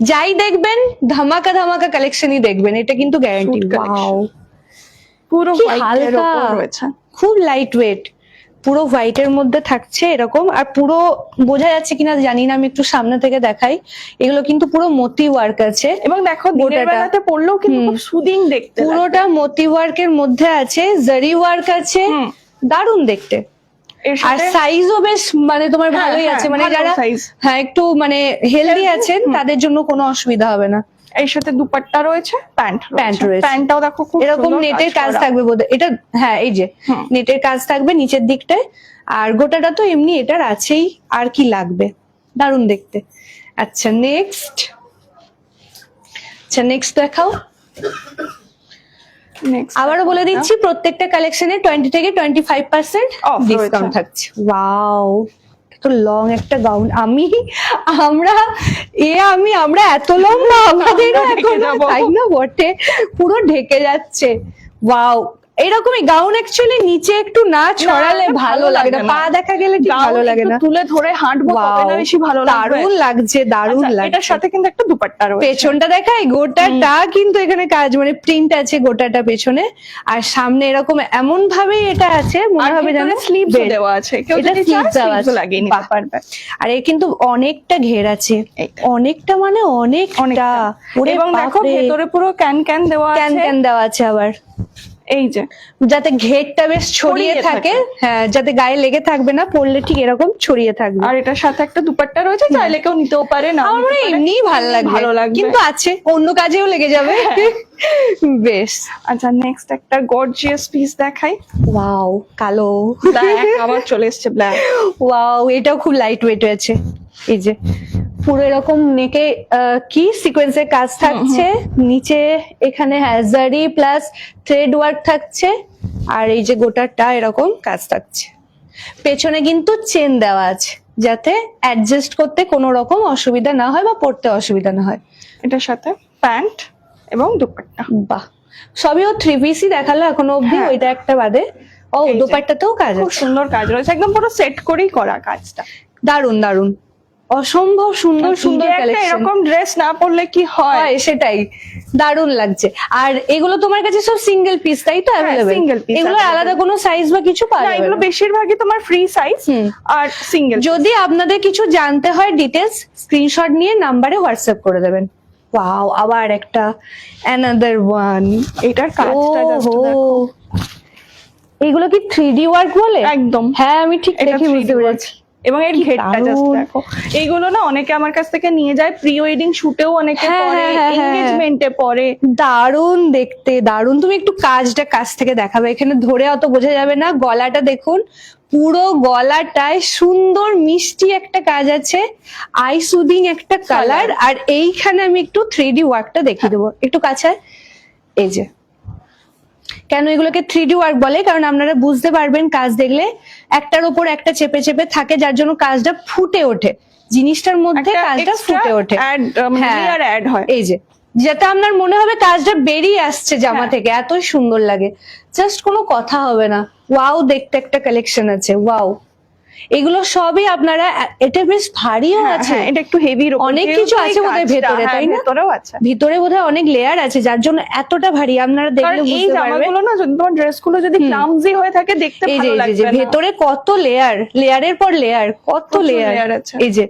যাই দেখবেন ধামাকা ধামাকা কালেকশনই দেখবেন, এটা কিন্তু গ্যারান্টি। Suit collection। ওয়াও, পুরো কি white এর হালকা, উপর রয়েছে। খুব লাইট ওয়েট, পুরো হোয়াইটের মধ্যে থাকছে এরকম, আর পুরো বোঝা যাচ্ছে কিনা জানি না, আমি একটু সামনে থেকে দেখাই। এগুলো কিন্তু পুরো মতি ওয়ার্ক আছে, এবং দেখো দিনের গোটাটা। বেলাতে পড়লেও কিন্তু খুব সুদিং দেখতে লাগে। পুরোটা মতি ওয়ার্কের মধ্যে আছে, জারি ওয়ার্ক আছে, হুম। দারুণ দেখতে। এর আর সাথে সাইজও বেশ মানে তোমার হ্যাঁ, ভালোই হ্যাঁ, আছে, মানে ভালো যারা size। হ্যাঁ একটু মানে হেলদি Healthy, আছেন তাদের জন্য কোনো অসুবিধা হবে না। এর সাথে দুপাট্টা রয়েছে, প্যান্ট প্যান্ট রয়েছে। প্যান্টটাও দেখো খুব এরকম সুন্দর নেটের কাজ করা। থাকবে বোধহয় এটা, হ্যাঁ এই যে হুম। নেটের কাজ থাকবে নিচের দিকটায়, আর গোটাটা তো এমনি এটার আছেই, আর কি লাগবে, দারুণ দেখতে। আচ্ছা নেক্সট, দেখাও। Next আবারও বলে দিচ্ছি, প্রত্যেকটা কালেকশনে 20 থেকে 25% Off ডিসকাউন্ট রয়েছে। থাকছে। ওয়াও, তো লং একটা গাউন, আমরা এত লং না, আমাদের আমরা ঢেকে এখন যাবো। তাই না বটে, পুরো ঢেকে যাচ্ছে। ওয়াও, এরকমই গাউন অ্যাকচুয়ালি নিচে একটু না ছড়ালে না, ভালো লাগে না, পা দেখা গেলে ঠিক Gown ভালো লাগে একটু না। তুলে ধরে হাঁটবো তবে না Wow, বেশি ভালো লাগবে। দারুণ লাগছে, দারুণ আচ্ছা, লাগছে। এটার সাথে কিন্তু একটা দুপাট্টা রয়েছে। পেছনটা দেখাই, গোটাটা কিন্তু এখানে কাজ, মানে প্রিন্ট আছে গোটাটা পেছনে, আর সামনে এরকম এমন ভাবেই এটা আছে, মনে আর হবে যেন স্লিভস belt। দেওয়া আছে, কেউ এটা যদি চায় sleeves দেওয়া স্লিভস আছে। লাগিয়ে নিতে বাহ। পারবে। আর এর কিন্তু অনেকটা ঘের আছে, এইটা। অনেকটা মানে অনেকটা, অনেকটা। ওরে এবং দেখো বাপরে, ভেতরে পুরো ক্যান দেওয়া ক্যান আছে। ক্যান দেওয়া আছে আবার, এই যে যাতে ঘেরটা বেশ ছড়িয়ে ছড়িয়ে থাকে, থাকে। হ্যাঁ যাতে গায়ে লেগে থাকবে না, পরলে ঠিক এরকম ছড়িয়ে থাকবে। আর এটার সাথে একটা দুপাট্টা রয়েছে, চাইলে কেউ নিতেও পারে না আমার মনে হয় এমনিই ভালো লাগবে, কিন্তু আছে অন্য কাজেও লেগে যাবে। বেশ, আচ্ছা নেক্সট একটা গর্জিয়াস পিস দেখাই। ওয়াও, কালো, ব্ল্যাক আবার চলে এসেছে ব্ল্যাক। ওয়াও, এটাও খুব লাইট ওয়েট আছে। এই যে পুরো এরকম নেকে কি সিকোয়েন্সের কাজ থাকছে, নিচে এখানে হ্যাজারি প্লাস থ্রেড ওয়ার্ক থাকছে, আর এই যে গোটাটা এরকম কাজ থাকছে। পেছনে কিন্তু চেন দেওয়া আছে, যাতে অ্যাডজাস্ট করতে কোনো রকম অসুবিধা না হয় বা পড়তে অসুবিধা না হয়। এটার সাথে প্যান্ট এবং দুপাট্টা। বাহ, সবই ও 3 পিসই দেখালো এখনো অব্দি, হ্যাঁ। ওইটা একটা বাদে। ও এই যে। দোপাট্টাতেও কাজ খুব আছে, সুন্দর কাজ রয়েছে, একদম পুরো সেট করেই করা কাজটা। দারুন দারুন, অসম্ভব সুন্দর সুন্দর ঈদে একটা কালেকশন। এরকম ড্রেস না পরলে কি হয়? হয় সেটাই, দারুণ লাগছে। আর এগুলো তোমার কাছে সব সিঙ্গেল পিস তাই তো অ্যাভেলেবেল? single piece এগুলো available। আলাদা কোনো সাইজ বা কিছু পাওয়া না, যাবে এগুলো না? বেশিরভাগই তোমার ফ্রি সাইজ হুম। আর সিঙ্গেল। যদি আপনাদের কিছু জানতে হয় ডিটেলস, স্ক্রিনশট নিয়ে নাম্বারে হোয়াটসঅ্যাপ করে দেবেন। ওয়াও, আবার একটা অ্যানাদার ওয়ান। এটার কাজটা just দেখো। এগুলো কি 3D ওয়ার্ক বলে? একদম। হ্যাঁ, আমি ঠিক এটা দেখে 3D বুঝতে work। পেরেছি। এবং এর কি ঘেরটা জাস্ট দারুণ। দেখো। এইগুলো না অনেকে আমার কাছ থেকে নিয়ে যায়, প্রি ওয়েডিং শুটেও অনেকে হ্যাঁ, পরে, হ্যাঁ, হ্যাঁ, হ্যাঁ। এনগেজমেন্টে পরে। দারুণ দেখতে, দারুণ। তুমি একটু কাজটা কাছ থেকে দেখাবে, এখানে ধরে অত বোঝা যাবে না। গলাটা দেখুন, পুরো গলাটায় সুন্দর মিষ্টি একটা কাজ আছে, আই সুদিং একটা কালার। আর এইখানে আমি একটু 3D ওয়ার্কটা দেখিয়ে দেবো, একটু কাছে। এই যে, কেন এগুলোকে 3D ওয়ার্ক বলে, কারণ আপনারা বুঝতে পারবেন কাজ দেখলে, একটার উপর একটা চেপে চেপে থাকে, যার জন্য কাজটা ফুটে ওঠে, জিনিসটার মধ্যে একটা কাজটা extra ফুটে ওঠে। add, হ্যাঁ। layer add হয়। এই যে, যাতে আপনার মনে হবে কাজটা বেরিয়ে আসছে জামা হ্যাঁ। থেকে, এত সুন্দর লাগে, জাস্ট কোনো কথা হবে না। ওয়াও, দেখতে একটা কালেকশন আছে, ওয়াও। এগুলো সবই আপনারা, এটা বেশ ভারীও আছে, হ্যাঁ, এটা একটু হেভি অনেক কিছু আছে বোধহয় ভেতরে, তাই না? ভেতরেও আছে। ভিতরে বোধহয় অনেক লেয়ার আছে, যার জন্য এতটা ভারী, আপনারা কারণ দেখলে এই বুঝতে পারবেন। জামাগুলো না, যদি তোমার ড্রেসগুলো যদি ক্লামজি হয়ে থাকে, দেখতে এই যে, ভালো এই যে, লাগবে না। ভেতরে কত লেয়ার, লেয়ারের পর লেয়ার, কত প্রচুর লেয়ার layer আছে। এই যে,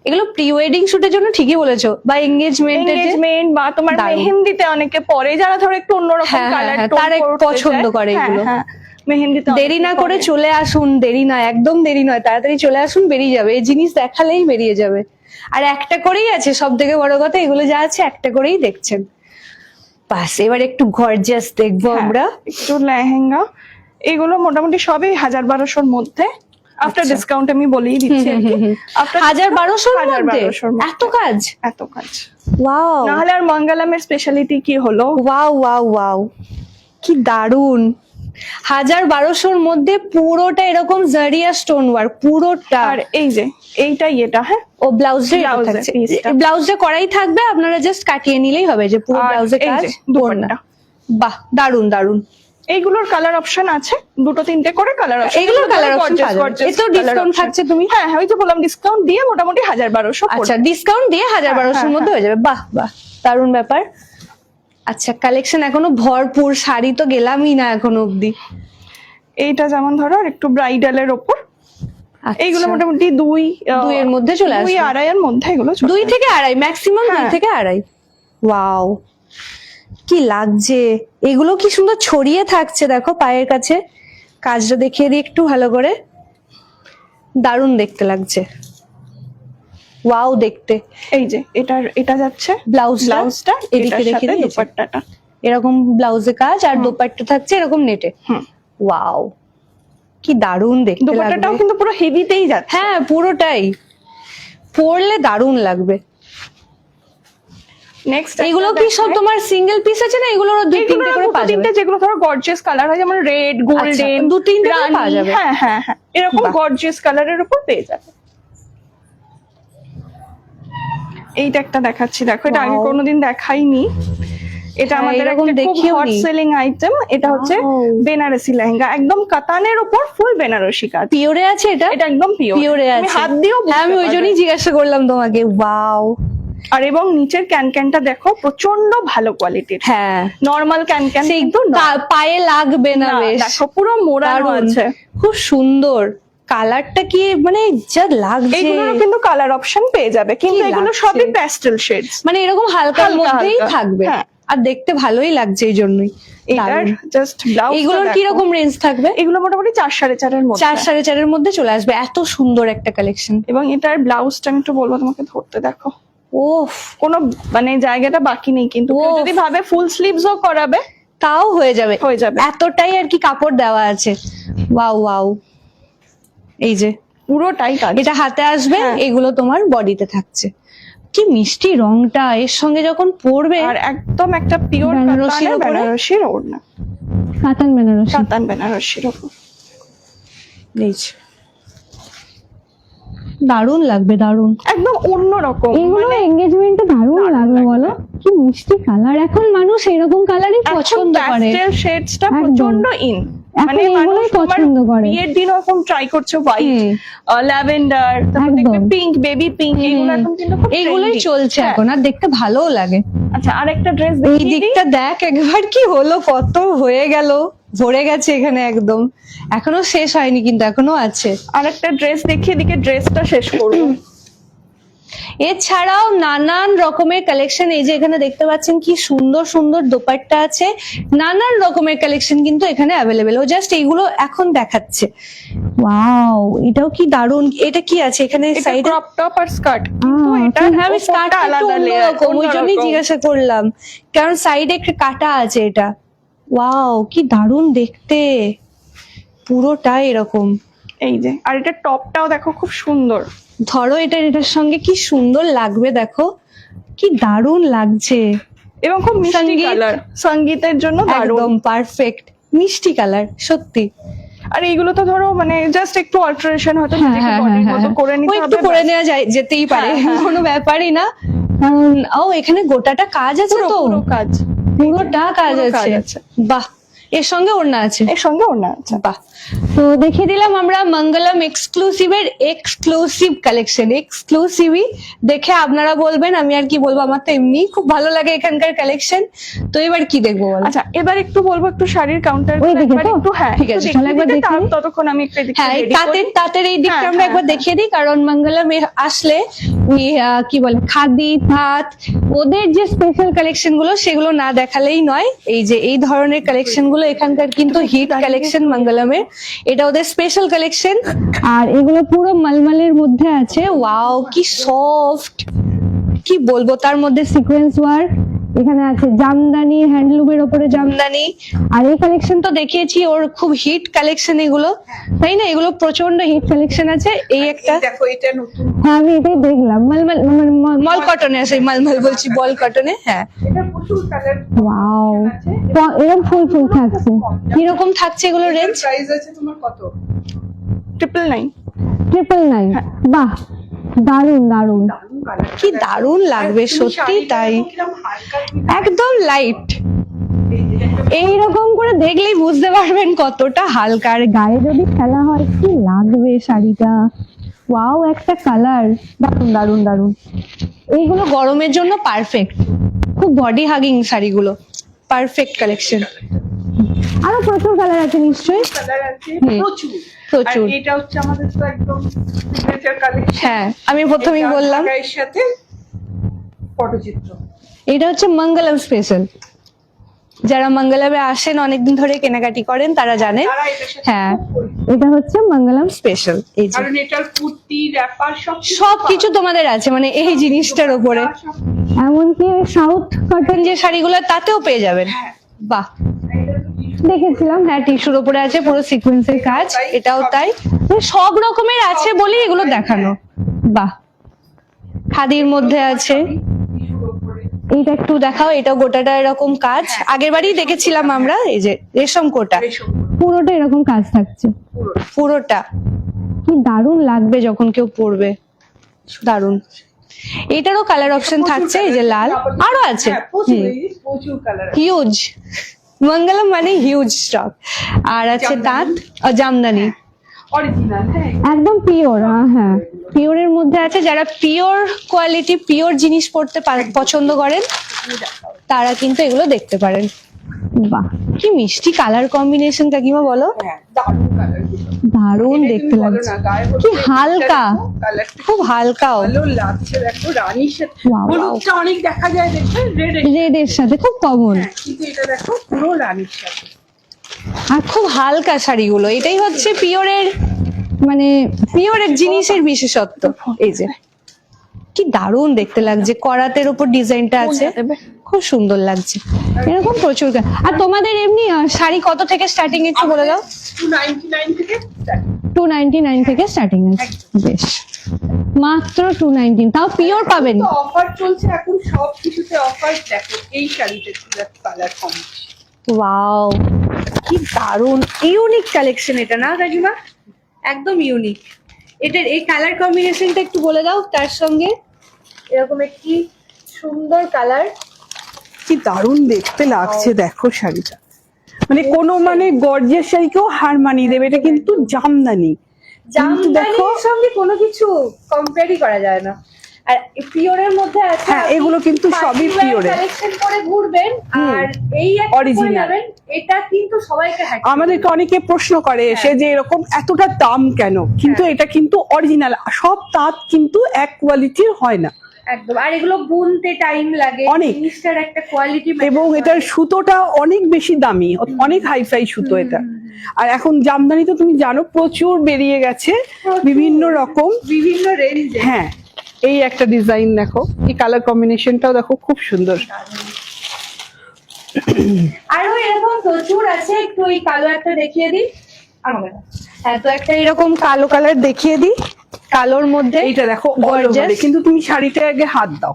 এগুলো প্রি ওয়েডিং শুটের জন্য ঠিকই বলেছো, বা এঙ্গেজমেন্টের যে, এনগেজমেন্ট বা তোমার দারুণ। মেহেন্দিতে অনেকে পরে, যারা ধরো একটু অন্যরকম হ্যাঁ, হ্যাঁ, কালার হ্যাঁ, তারা পছন্দ করে এগুলো। মেহেন্দিতে দেরি অনেকে না করে পরে। চলে আসুন, দেরি নয়, একদম দেরি নয়, তাড়াতাড়ি চলে আসুন, বেরিয়ে যাবে এই জিনিস দেখালেই বেরিয়ে যাবে। আর একটা করেই আছে, সব থেকে বড় কথা, এগুলো যা আছে একটা করেই দেখছেন। বাস, এবার একটু গর্জিয়াস দেখবো হ্যাঁ, আমরা। একটু লেহেঙ্গা, এগুলো মোটামুটি সবই 1000-1200-র মধ্যে। আফটার আচ্ছা। ডিসকাউন্ট আমি বলেই দিচ্ছি আর কি। After 1000-1200-র 1000-1200-র মধ্যে এত কাজ, এত কাজ। ওয়াও নাহলে আর মঙ্গলমের স্পেশালিটি কি হলো? ওয়াও ওয়াও ওয়াও, কি দারুন। 1000-1200-র মধ্যে পুরোটা এরকম জারিয়া স্টোন ওয়ার্ক, পুরোটা। আর এই যে এইটাই, এটা হ্যাঁ, ও ব্লাউজে Blouse এ থাকছে, piece-টা। ব্লাউজে করাই থাকবে, আপনারা জাস্ট কাটিয়ে নিলেই হবে, যে পুরো আর ব্লাউজে এই কাজ যে ওড়না। দুপাট্টা। বাহ, দারুন দারুন। এইগুলোর কালার অপশন আছে, 2-3টে করে কালার অপশন। এগুলোর কালার অপশন এতো ডিসকাউন্ট থাকছে তুমি? হ্যাঁ হ্যাঁ, ওই যে বললাম ডিসকাউন্ট দিয়ে মোটামুটি 1000-1200 আচ্ছা, ডিসকাউন্ট দিয়ে 1000-1200-র মধ্যে হয়ে যাবে। বাহ বাহ, দারুন ব্যাপার। আচ্ছা, কালেকশন এখনো ভরপুর, শাড়ি তো গেলামই না এখনো অব্দি। এইটা যেমন ধরো আর একটু ব্রাইডালের ওপর, আচ্ছা, এইগুলো মোটামুটি 2-এর মধ্যে চলে আসবে, 2-2.5 মধ্যে এগুলো চলে 2 আসবে। থেকে 2.5, ম্যাক্সিমাম 2 হ্যাঁ। থেকে 2.5। ওয়াও, কি লাগছে, এগুলো কি সুন্দর ছড়িয়ে থাকছে, দেখো পায়ের কাছে। কাজটা দেখিয়ে দিই একটু ভালো করে, দারুণ দেখতে লাগছে। ওয়াও দেখতে। এই যে এটা যাচ্ছে ব্লাউজটা এদিকে এদিকে রেখে রেখে দিয়েছে, দুপাট্টাটা এরকম ব্লাউজে কাজ, আর দোপাট্টা থাকছে এরকম নেটে। হুম, ওয়াও, কি দারুণ দেখতে দুপাট্টাটাও লাগবে। কিন্তু পুরো হেভিতেই যাচ্ছে। হ্যাঁ, পুরোটাই পরলে দারুণ লাগবে। নেক্সট এগুলো কি সব তোমার সিঙ্গেল পিস আছে, না এগুলোর 2-3টে করে পাওয়া যাবে? যেগুলো ধরো গর্জিয়াস কালার হয়, যেমন রেড, গোল্ডেন, 2-3টে করে পাওয়া যাবে। হ্যাঁ হ্যাঁ হ্যাঁ, এরকম বাহ। গর্জিয়াস কালারের উপর পেয়ে যাবে। এইটা একটা দেখাচ্ছি, দেখো এটা আগে Wow. কোনোদিন দেখাইনি। এটা হ্যাঁ, আমাদের এরকম একটা খুব দেখিও হট নি। Selling item. এটা হচ্ছে Wow. বেনারসি লেহেঙ্গা, একদম কাতানের উপর ফুল বেনারসি কাজ। পিওরে আছে এটা? এটা একদম পিওরে তুমি আছে, হাত দিয়েও বুঝতে হ্যাঁ, আমি ওই পারবে। জন্যই জিজ্ঞাসা করলাম তোমাকে। ওয়াও। আর এবং নিচের ক্যানক্যানটা দেখো, প্রচন্ড ভালো কোয়ালিটির। হ্যাঁ, নরমাল ক্যানক্যান সেই কিন্তু না। পায়ে লাগবে না, না, বেশ দেখো পুরো মোড়ানো দারুণ, আছে। খুব সুন্দর। কালারটা কি মানে যা লাগছে, এইগুলোরও কিন্তু কালার অপশন পেয়ে যাবে, কিন্তু কি এগুলো লাগছে। সবই প্যাস্টেল শেডস। মানে এরকম হালকার হালকা মধ্যেই হালকা, থাকবে, হ্যাঁ। আর দেখতে ভালোই লাগছে এই জন্যই। এটার দারুণ। জাস্ট ব্লাউজ, এগুলোর কি রকম রেঞ্জ থাকবে? এগুলো মোটামুটি 4-4.5 মধ্যে। 4-4.5-এর মধ্যে চলে আসবে, এত সুন্দর একটা কালেকশন। এবং এটার ব্লাউজটা আমি একটু বলবো তোমাকে, ধরতে দেখো, ওফ, কোনো মানে জায়গাটা বাকি নেই, কিন্তু কেউ ওফ। যদি ভাবে ফুল স্লিভসও করাবে, তাও হয়ে যাবে, হয়ে যাবে। এতটাই আর কি কাপড় দেওয়া আছে। ওয়াও ওয়াও, এই যে পুরোটাই কাজ। এটা হাতে আসবে, হ্যাঁ। এগুলো তোমার বডিতে থাকছে। কি মিষ্টি রংটা, এর সঙ্গে যখন পরবে। আর একদম একটা পিওর বেনারসির কাতানের ওপরে? বেনারসির ওড়না, কাতান বেনারসি, কাতান বেনারসির ওপর। এই যে। দারুণ লাগবে, দারুণ। একদম অন্যরকম, এগুলো মানে এঙ্গেজমেন্টে দারুণ দারুণ লাগবে, লাগবে। বলো কি মিষ্টি কালার। এখন মানুষ এরকম কালারই পছন্দ করে, প্যাস্টেল শেডসটা একদম। প্রচন্ড ইন। এখন মানে এগুলোই মানুষ তোমার পছন্দ করে। বিয়ের দিন এখন ট্রাই করছে হোয়াইট, হুম। ল্যাভেন্ডার, তারপর একদম। দেখবে পিঙ্ক, বেবি পিঙ্ক, এগুলো এখন কিন্তু খুব এইগুলোই trendy। চলছে হ্যাঁ। এখন, আর দেখতে ভালোও লাগে। আচ্ছা, আরেকটা ড্রেস এই দেখিয়ে দিই। দিকটা দেখ একবার, কি হলো, কত হয়ে গেল, ভরে গেছে এখানে একদম। এখনো শেষ হয়নি কিন্তু, এখনো আছে। আরেকটা ড্রেস দেখিয়ে দিকে ড্রেসটা শেষ করবো। এছাড়াও নানান রকমের কালেকশন, এই যে এখানে দেখতে পাচ্ছেন কি সুন্দর সুন্দর দোপাট্টা আছে, নানান রকমের কালেকশন কিন্তু এখানে অ্যাভেলেবেল। ও জাস্ট এইগুলো এখন দেখাচ্ছে। ওয়াও, এটাও কি দারুণ। এটা কি আছে এখানে সাইডে? ক্রপ টপ আর স্কার্ট, হ্যাঁ, আমি স্কার্টটা আলাদা অন্যরকম, ওই জন্যই জিজ্ঞাসা করলাম, কারণ সাইডে একটা কাটা আছে এটা। ওয়াও, কি দারুণ দেখতে, পুরোটা এরকম। এই যে, আর এটা টপটাও দেখো খুব সুন্দর। ধরো এটার সঙ্গে কি সুন্দর লাগবে, দেখো কি দারুণ লাগছে, এবং খুব মিষ্টি সঙ্গীত। কালার, সঙ্গীতের জন্য দারুণ। একদম পারফেক্ট মিষ্টি কালার সত্যি। আর এইগুলো তো ধরো মানে জাস্ট একটু অল্টারেশন হয়তো নিজেকে বডির মতো করে নিতে ওই হবে, একটু করে নেওয়া যায়, যেতেই পারে, কোনো ব্যাপারই না। কারণ ও এখানে গোটাটা কাজ আছে, তো পুরো কাজ, পুরোটা কাজ পুরো কাজ আছে। আছে। বাহ, এর সঙ্গে ওড়না আছে। এর সঙ্গে ওড়না আছে। বাহ, তো দেখিয়ে দিলাম আমরা মঙ্গলম এক্সক্লুসিভের এক্সক্লুসিভ কালেকশন। এক্সক্লুসিভই দেখে আপনারা বলবেন, আমি আর কি বলবো, আমার তো এমনি খুব ভালো লাগে এখানকার কালেকশন। তো এবার কি দেখবো বলো? আচ্ছা, এবার একটু বলবো একটু শাড়ির কাউন্টার ওই দিকে তো? একটু, হ্যাঁ ঠিক আছে, তাহলে একবার দেখিয়ে দিই। ততক্ষণ আমি একটু এদিকে হ্যাঁ, এই ready করি। তাঁতের এই দিকটা হ্যাঁ, আমরা একবার হ্যাঁ, দেখিয়ে দিই, কারণ মঙ্গলম আসলে ওই কি বলে খাদি তাঁত, ওদের যে স্পেশাল কালেকশন গুলো সেগুলো না দেখালেই নয়। এই যে এই ধরনের কালেকশন গুলো এখানকার কিন্তু হিট কালেকশন মঙ্গলমের, এটা ওদের স্পেশাল কালেকশন। আর এগুলো পুরো মালমালের মধ্যে আছে। ওয়াও, কি সফট, কি বলবো, তার মধ্যে সিকোয়েন্স ওয়ার্ক, এখানে আছে জামদানি, হ্যান্ডলুমের ওপরে জামদানি। আর এই কালেকশন তো দেখিয়েছি, ওর খুব হিট কালেকশন এগুলো, তাই না? এগুলো প্রচন্ড হিট কালেকশন আছে। এই একটা দেখো, এটা নতুন, হ্যাঁ আমি এটাই দেখলাম, মালমাল মল কটনে আছে, মালমাল বলছি, বল কটনে। হ্যাঁ, এটা প্রচুর কালার। ওয়াও, এরকম ফুল ফুল থাকছে। কিরকম থাকছে এগুলো রেঞ্জ? প্রাইস আছে তোমার কত? 999। 999। বাহ, দারুন দারুন, দারুণ কালার, কি দারুণ লাগবে সত্যি তাই, একদম লাইট। এইরকম করে দেখলেই বুঝতে পারবেন কতটা হালকা, আর গায়ে যদি খেলা হয় কি লাগবে শাড়িটা। ওয়াও, একটা কালার, দারুন দারুন দারুন। এইগুলো গরমের জন্য পারফেক্ট, খুব বডি হাগিং শাড়িগুলো, পারফেক্ট কালেকশন। আরো প্রচুর কালার আছে নিশ্চয়ই। কালার আছে হুম, প্রচুর প্রচুর। আর এটা হচ্ছে আমাদের তো একদম সিগনেচার কালেকশন। হ্যাঁ, আমি প্রথমেই বললাম এর সাথে পটচিত্র। এটা হচ্ছে মঙ্গলম স্পেশাল। যারা মঙ্গলমে আসেন অনেকদিন ধরে কেনাকাটি করেন তারা জানেন। তারা এটার সাথে হ্যাঁ, খুব পরিচিত। এটা হচ্ছে মঙ্গলম স্পেশাল। এই যে কারণ এটার কুর্তি, র‍্যাপার সবকিছু তোমাদের আছে, মানে এই জিনিসটার উপরে, এমনকি সাউথ কটন যে শাড়িগুলো তাতেও পেয়ে যাবেন। বাহ, দেখেছিলাম, হ্যাঁ টিস্যুর উপরে আছে, পুরো সিকোয়েন্সের কাজ, এটাও তাই। সব রকমের আছে বলেই এগুলো দেখানো। বাহ, খাদির মধ্যে আছে। এইটা একটু দেখাও, এটাও গোটাটা এরকম কাজ, আগের বারই দেখেছিলাম আমরা। এই যে রেশম কোটা, পুরোটা এরকম কাজ থাকছে, পুরোটা। কি দারুণ লাগবে যখন কেউ পরবে, দারুণ। এটারও কালার অপশন থাকছে, এই যে লাল, আরো আছে প্রচুর কালার। হিউজ, মঙ্গলম মানে হিউজ স্টক। আর আছে তাঁত, জামদানি, অরিজিনাল, হ্যাঁ একদম পিওর। হ্যাঁ, পিওরের মধ্যে আছে। যারা পিওর কোয়ালিটি, পিওর জিনিস পড়তে পছন্দ করেন তারা কিন্তু এগুলো দেখতে পারেন। বাহ, কি মিষ্টি কালার কম্বিনেশন কাকিমা, বলো। হ্যাঁ, দারুণ কালার গুলো, দারুণ দেখতে লাগছে, কি হালকা, খুব হালকাও ভালো লাগছে। দেখো রানীর সাথে Wow, হলুদটা অনেক দেখা যায়, দেখবে রেড, রেড এর সাথে খুব কমন। কিন্তু এটা দেখো পুরো রানীর সাথে। আর খুব হালকা শাড়িগুলো, এটাই হচ্ছে পিওরের, মানে পিওরের জিনিসের বিশেষত্ব। এই যে কি দারুণ দেখতে লাগছে, করাতের উপর ডিজাইনটা আছে, খুব সুন্দর লাগছে। এরকম প্রচুর আর তোমাদের এমনি শাড়ি কত থেকে স্টার্টিং একটু বলে দাও। 299 থেকে start। 299 থেকে স্টার্টিং আছে। বেশ, মাত্র 299, তাও পিওর পাবেন। তো অফার চলছে এখন, সব কিছুতে অফার। দেখো এই শাড়িটা কালার কম্বিনেশন, ওয়াও, কি দারুণ ইউনিক কালেকশন এটা, না কাকিমা? একদম ইউনিক। এটার এই কালার কম্বিনেশনটা একটু বলে দাও। তার সঙ্গে এরকম একটি সুন্দর কালার, কি দারুণ দেখতে লাগছে। দেখো শাড়িটা, মানে কোনো মানে গর্জিয়াস শাড়িকেও হার মানিয়ে দেবে। এটা কিন্তু জামদানি, কিন্তু দেখো জামদানির সঙ্গে কোনো কিছু কম্পেয়ারই করা যায় না। আর পিওরের মধ্যে আছে, হ্যাঁ, এগুলো কিন্তু সবই pure এর। কালেকশন করে ঘুরবেন আর এই একটা পরে Original। যাবেন, এটা কিন্তু সবাইকে happy আমাদেরকে অনেকে প্রশ্ন করে এসে যে এরকম এতটা দাম কেন, কিন্তু এটা কিন্তু অরিজিনাল, সব তাঁত কিন্তু এক কোয়ালিটির হয় না, একদম। আর এগুলো বুনতে টাইম লাগে, অনেক। জিনিসটার একটা কোয়ালিটি, এবং এটার সুতোটা অনেক বেশি দামি, অনেক হাইফাই সুতো এটা। আর এখন জামদানি তো তুমি জানো প্রচুর বেরিয়ে গেছে, বিভিন্ন রকম, বিভিন্ন রেঞ্জে। হ্যাঁ। এই একটা ডিজাইন দেখো, এই কালার কম্বিনেশনটাও দেখো খুব সুন্দর। আরো এরকম প্রচুর আছে, একটু ওই কালো একটা দেখিয়ে দিই। হ্যাঁ, তো একটা এরকম কালো কালার দেখিয়ে দিই, কালোর মধ্যে এইটা দেখো all Gorgeous। over এ, কিন্তু তুমি শাড়িটা আগে হাত দাও,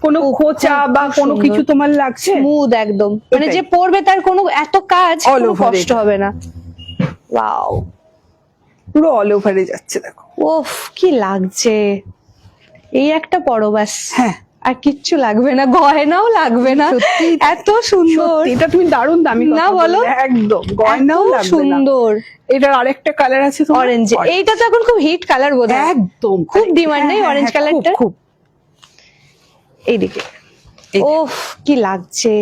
কোনো খোঁচা বা কোনো সুন্দর। কিছু তোমার লাগছে, স্মুথ একদম, মানে এটাই। যে পরবে তার কোনো এত কাজ, All কোনো over কষ্ট এটা। হবে না। ওয়াও, পুরো অল ওভারে যাচ্ছে দেখো। ওফ কি লাগছে, এই একটা পরো ব্যাস, হ্যাঁ, আর কিচ্ছু লাগবে না, গয়নাও লাগবে না, সত্যি। এত সুন্দর। সত্যি, এটা তুমি দারুণ দামি কথা না বলো? বললে, একদম গয়নাও এত লাগবে না। সুন্দর এটার আরেকটা কালার আছে তোমার অরেঞ্জ, এইটা তো এখন খুব হিট কালার বোধহয়, একদম খুব ডিমান্ড নেই হ্যাঁ, অরেঞ্জ হ্যাঁ, কালারটা। খুব, খুব। এইদিকে এই ওফ কি লাগছে,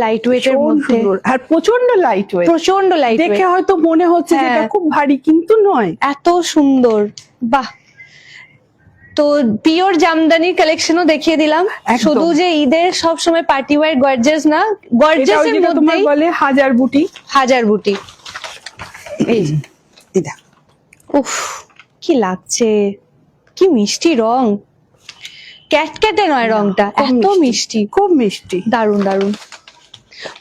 লাইট ওয়েটের ভীষণ মধ্যে, সুন্দর, আর প্রচন্ড লাইট ওয়েট, প্রচন্ড লাইট দেখে হয়তো মনে হচ্ছে যে এটা হ্যাঁ। খুব ভারী, কিন্তু নয়। এত সুন্দর, বাহ। তো পিওর জামদানির কালেকশনও দেখিয়ে দিলাম, একদম। শুধু যে ঈদের সব সময় পার্টি ওয়্যার গর্জিয়াস না, এটাও গর্জিয়াস এর যেটা তোমার মধ্যেই বলে হাজার বুটি। হাজার বুটি। এই যে, এটা উফ কি লাগছে, কি মিষ্টি রং, ক্যাটক্যাটে নয় রংটা, খুব এত মিষ্টি। মিষ্টি, খুব মিষ্টি। দারুন দারুন,